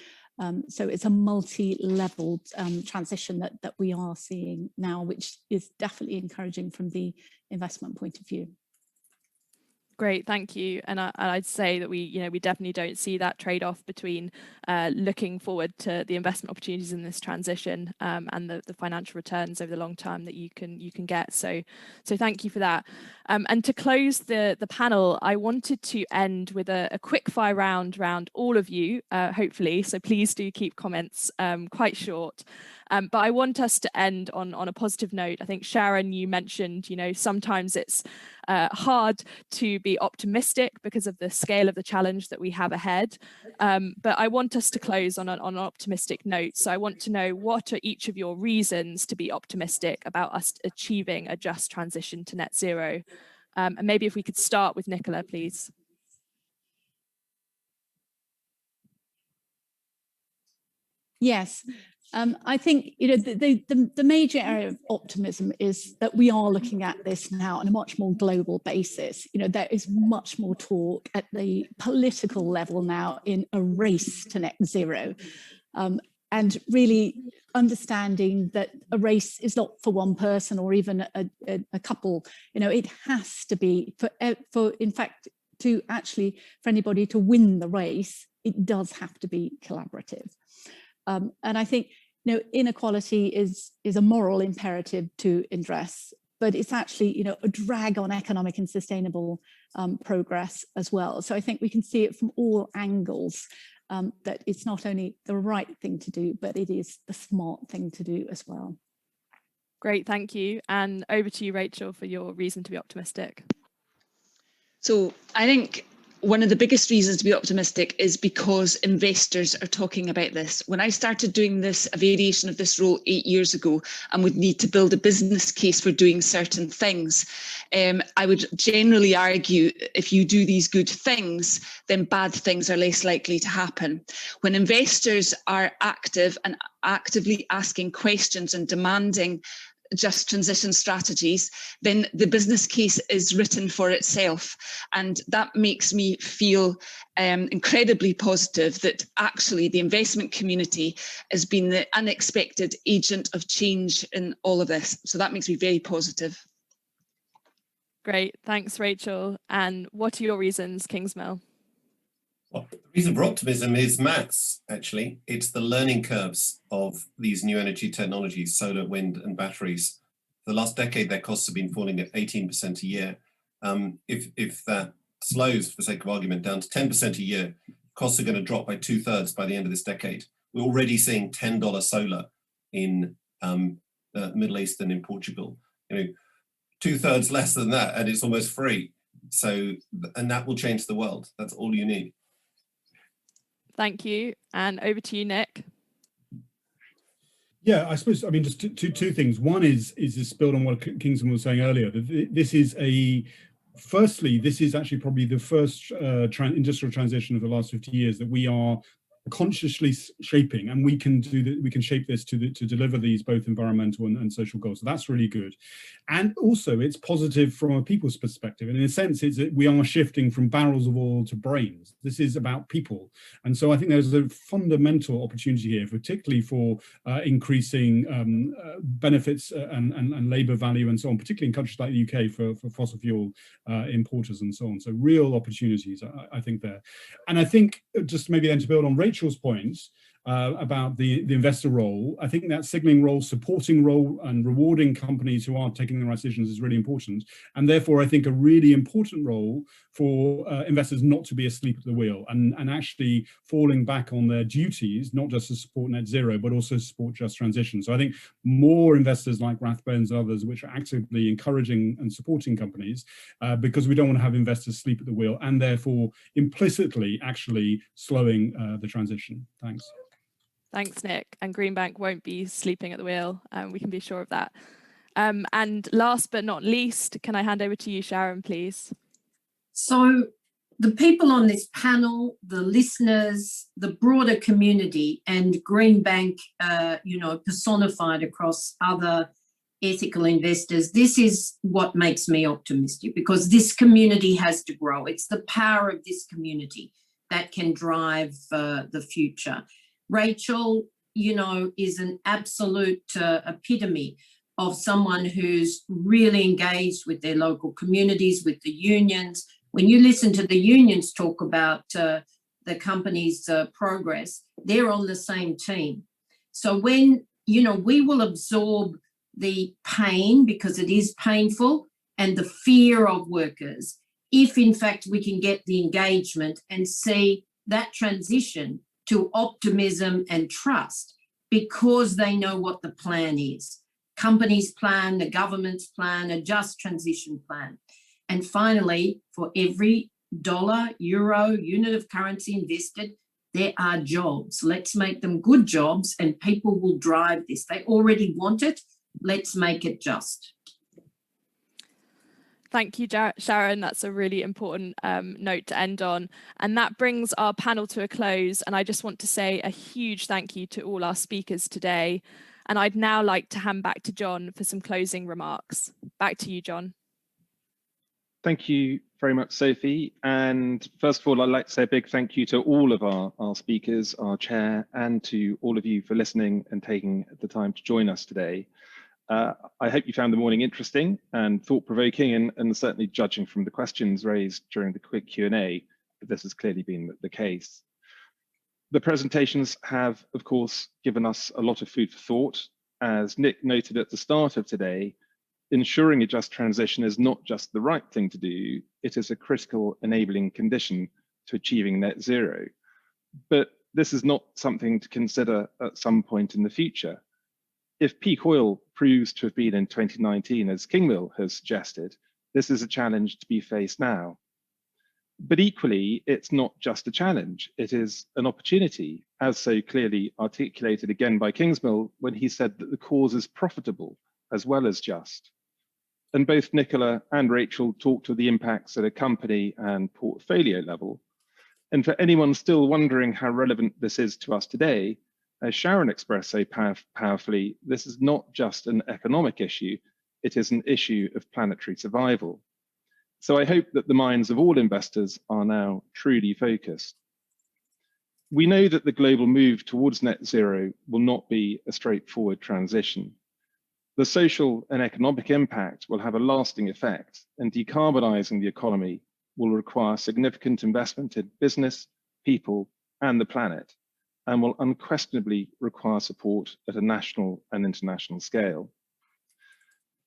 So it's a multi-leveled transition that we are seeing now, which is definitely encouraging from the investment point of view. Great, thank you. And I'd say that we definitely don't see that trade-off between looking forward to the investment opportunities in this transition and the financial returns over the long term that you can get. So thank you for that. And to close the panel, I wanted to end with a quick fire round around all of you, hopefully. So please do keep comments quite short. But I want us to end on a positive note. I think, Sharan, you mentioned, you know, sometimes it's hard to be optimistic because of the scale of the challenge that we have ahead. But I want us to close on an optimistic note. So I want to know, what are each of your reasons to be optimistic about us achieving a just transition to net zero? And maybe if we could start with Nicola, please. Yes, I think the major area of optimism is that we are looking at this now on a much more global basis. There is much more talk at the political level now in a race to net zero, and really understanding that a race is not for one person or even a couple. It has to be for in fact to actually for anybody to win the race, it does have to be collaborative. And I think inequality is a moral imperative to address, but it's actually a drag on economic and sustainable progress as well. So I think we can see it from all angles, that it's not only the right thing to do, but it is the smart thing to do as well. Great, thank you. And over to you, Rachel, for your reason to be optimistic. So I think one of the biggest reasons to be optimistic is because investors are talking about this. When I started doing this, a variation of this role 8 years ago, and would need to build a business case for doing certain things, I would generally argue if you do these good things, then bad things are less likely to happen. When investors are active and actively asking questions and demanding just transition strategies, then the business case is written for itself. And that makes me feel incredibly positive that actually the investment community has been the unexpected agent of change in all of this. So that makes me very positive. Great, thanks, Rachel. And what are your reasons, Kingsmill? Well, the reason for optimism is maths, actually. It's the learning curves of these new energy technologies, solar, wind, and batteries. For the last decade, their costs have been falling at 18% a year. If that slows, for the sake of argument, down to 10% a year, costs are going to drop by 2/3 by the end of this decade. We're already seeing $10 solar in the Middle East and in Portugal. 2/3 less than that, and it's almost free. So, and that will change the world. That's all you need. Thank you. And over to you, Nick. Yeah, I suppose, just two things. One is this build on what Kingsmill was saying earlier. This is firstly, this is actually probably the first industrial transition of the last 50 years that we are consciously shaping, and we can shape this to deliver these both environmental and social goals. So that's really good. And also it's positive from a people's perspective. And in a sense, we are shifting from barrels of oil to brains. This is about people. And so I think there's a fundamental opportunity here, particularly for increasing benefits and labor value and so on, particularly in countries like the UK for fossil fuel importers and so on. So real opportunities, I think there. And I think just maybe then to build on Rachel's points about the investor role, I think that signaling role, supporting role, and rewarding companies who are taking the right decisions is really important. And therefore, I think a really important role for investors not to be asleep at the wheel and actually falling back on their duties, not just to support net zero, but also support just transition. So I think more investors like Rathbones and others, which are actively encouraging and supporting companies, because we don't want to have investors sleep at the wheel and therefore implicitly actually slowing the transition. Thanks. Thanks, Nick. And Greenbank won't be sleeping at the wheel, we can be sure of that. And last but not least, can I hand over to you, Sharan, please? So the people on this panel, the listeners, the broader community, and Greenbank, personified across other ethical investors, this is what makes me optimistic, because this community has to grow. It's the power of this community that can drive the future. Rachel, is an absolute epitome of someone who's really engaged with their local communities, with the unions. When you listen to the unions talk about the company's progress, they're on the same team. So when, we will absorb the pain, because it is painful, and the fear of workers, if in fact we can get the engagement and see that transition to optimism and trust, because they know what the plan is. Companies' plan, the government's plan, a just transition plan. And finally, for every dollar, euro, unit of currency invested, there are jobs. Let's make them good jobs, and people will drive this. They already want it. Let's make it just. Thank you, Sharan. That's a really important note to end on. And that brings our panel to a close. And I just want to say a huge thank you to all our speakers today. And I'd now like to hand back to John for some closing remarks. Back to you, John. Thank you very much, Sophie. And first of all, I'd like to say a big thank you to all of our speakers, our chair, and to all of you for listening and taking the time to join us today. I hope you found the morning interesting and thought-provoking, and certainly judging from the questions raised during the quick Q&A, this has clearly been the case. The presentations have, of course, given us a lot of food for thought. As Nick noted at the start of today, ensuring a just transition is not just the right thing to do, it is a critical enabling condition to achieving net zero. But this is not something to consider at some point in the future. If peak oil proves to have been in 2019, as Kingsmill has suggested, this is a challenge to be faced now. But equally, it's not just a challenge, it is an opportunity, as so clearly articulated again by Kingsmill when he said that the cause is profitable as well as just. And both Nicola and Rachel talked of the impacts at a company and portfolio level. And for anyone still wondering how relevant this is to us today, as Sharan expressed so powerfully, this is not just an economic issue, it is an issue of planetary survival. So I hope that the minds of all investors are now truly focused. We know that the global move towards net zero will not be a straightforward transition. The social and economic impact will have a lasting effect, and decarbonising the economy will require significant investment in business, people, and the planet, and will unquestionably require support at a national and international scale.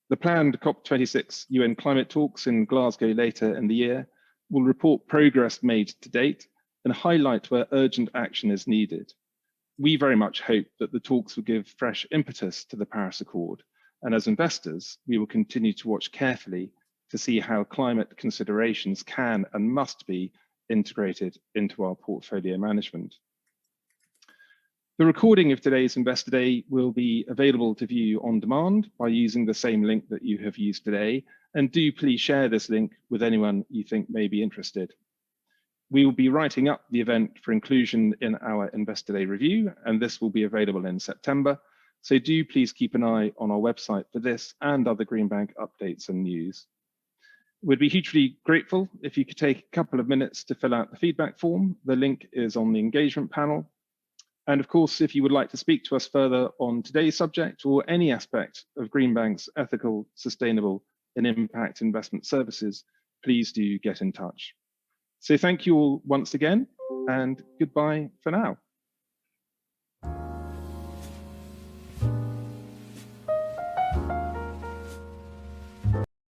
The planned COP26 UN climate talks in Glasgow later in the year will report progress made to date and highlight where urgent action is needed. We very much hope that the talks will give fresh impetus to the Paris Accord, and as investors, we will continue to watch carefully to see how climate considerations can and must be integrated into our portfolio management. The recording of today's Investor Day will be available to view on demand by using the same link that you have used today, and do please share this link with anyone you think may be interested. We will be writing up the event for inclusion in our Investor Day review, and this will be available in September, so do please keep an eye on our website for this and other Greenbank updates and news. We'd be hugely grateful if you could take a couple of minutes to fill out the feedback form. The link is on the engagement panel. And of course, if you would like to speak to us further on today's subject or any aspect of Greenbank's ethical, sustainable, and impact investment services, please do get in touch. So thank you all once again, and goodbye for now.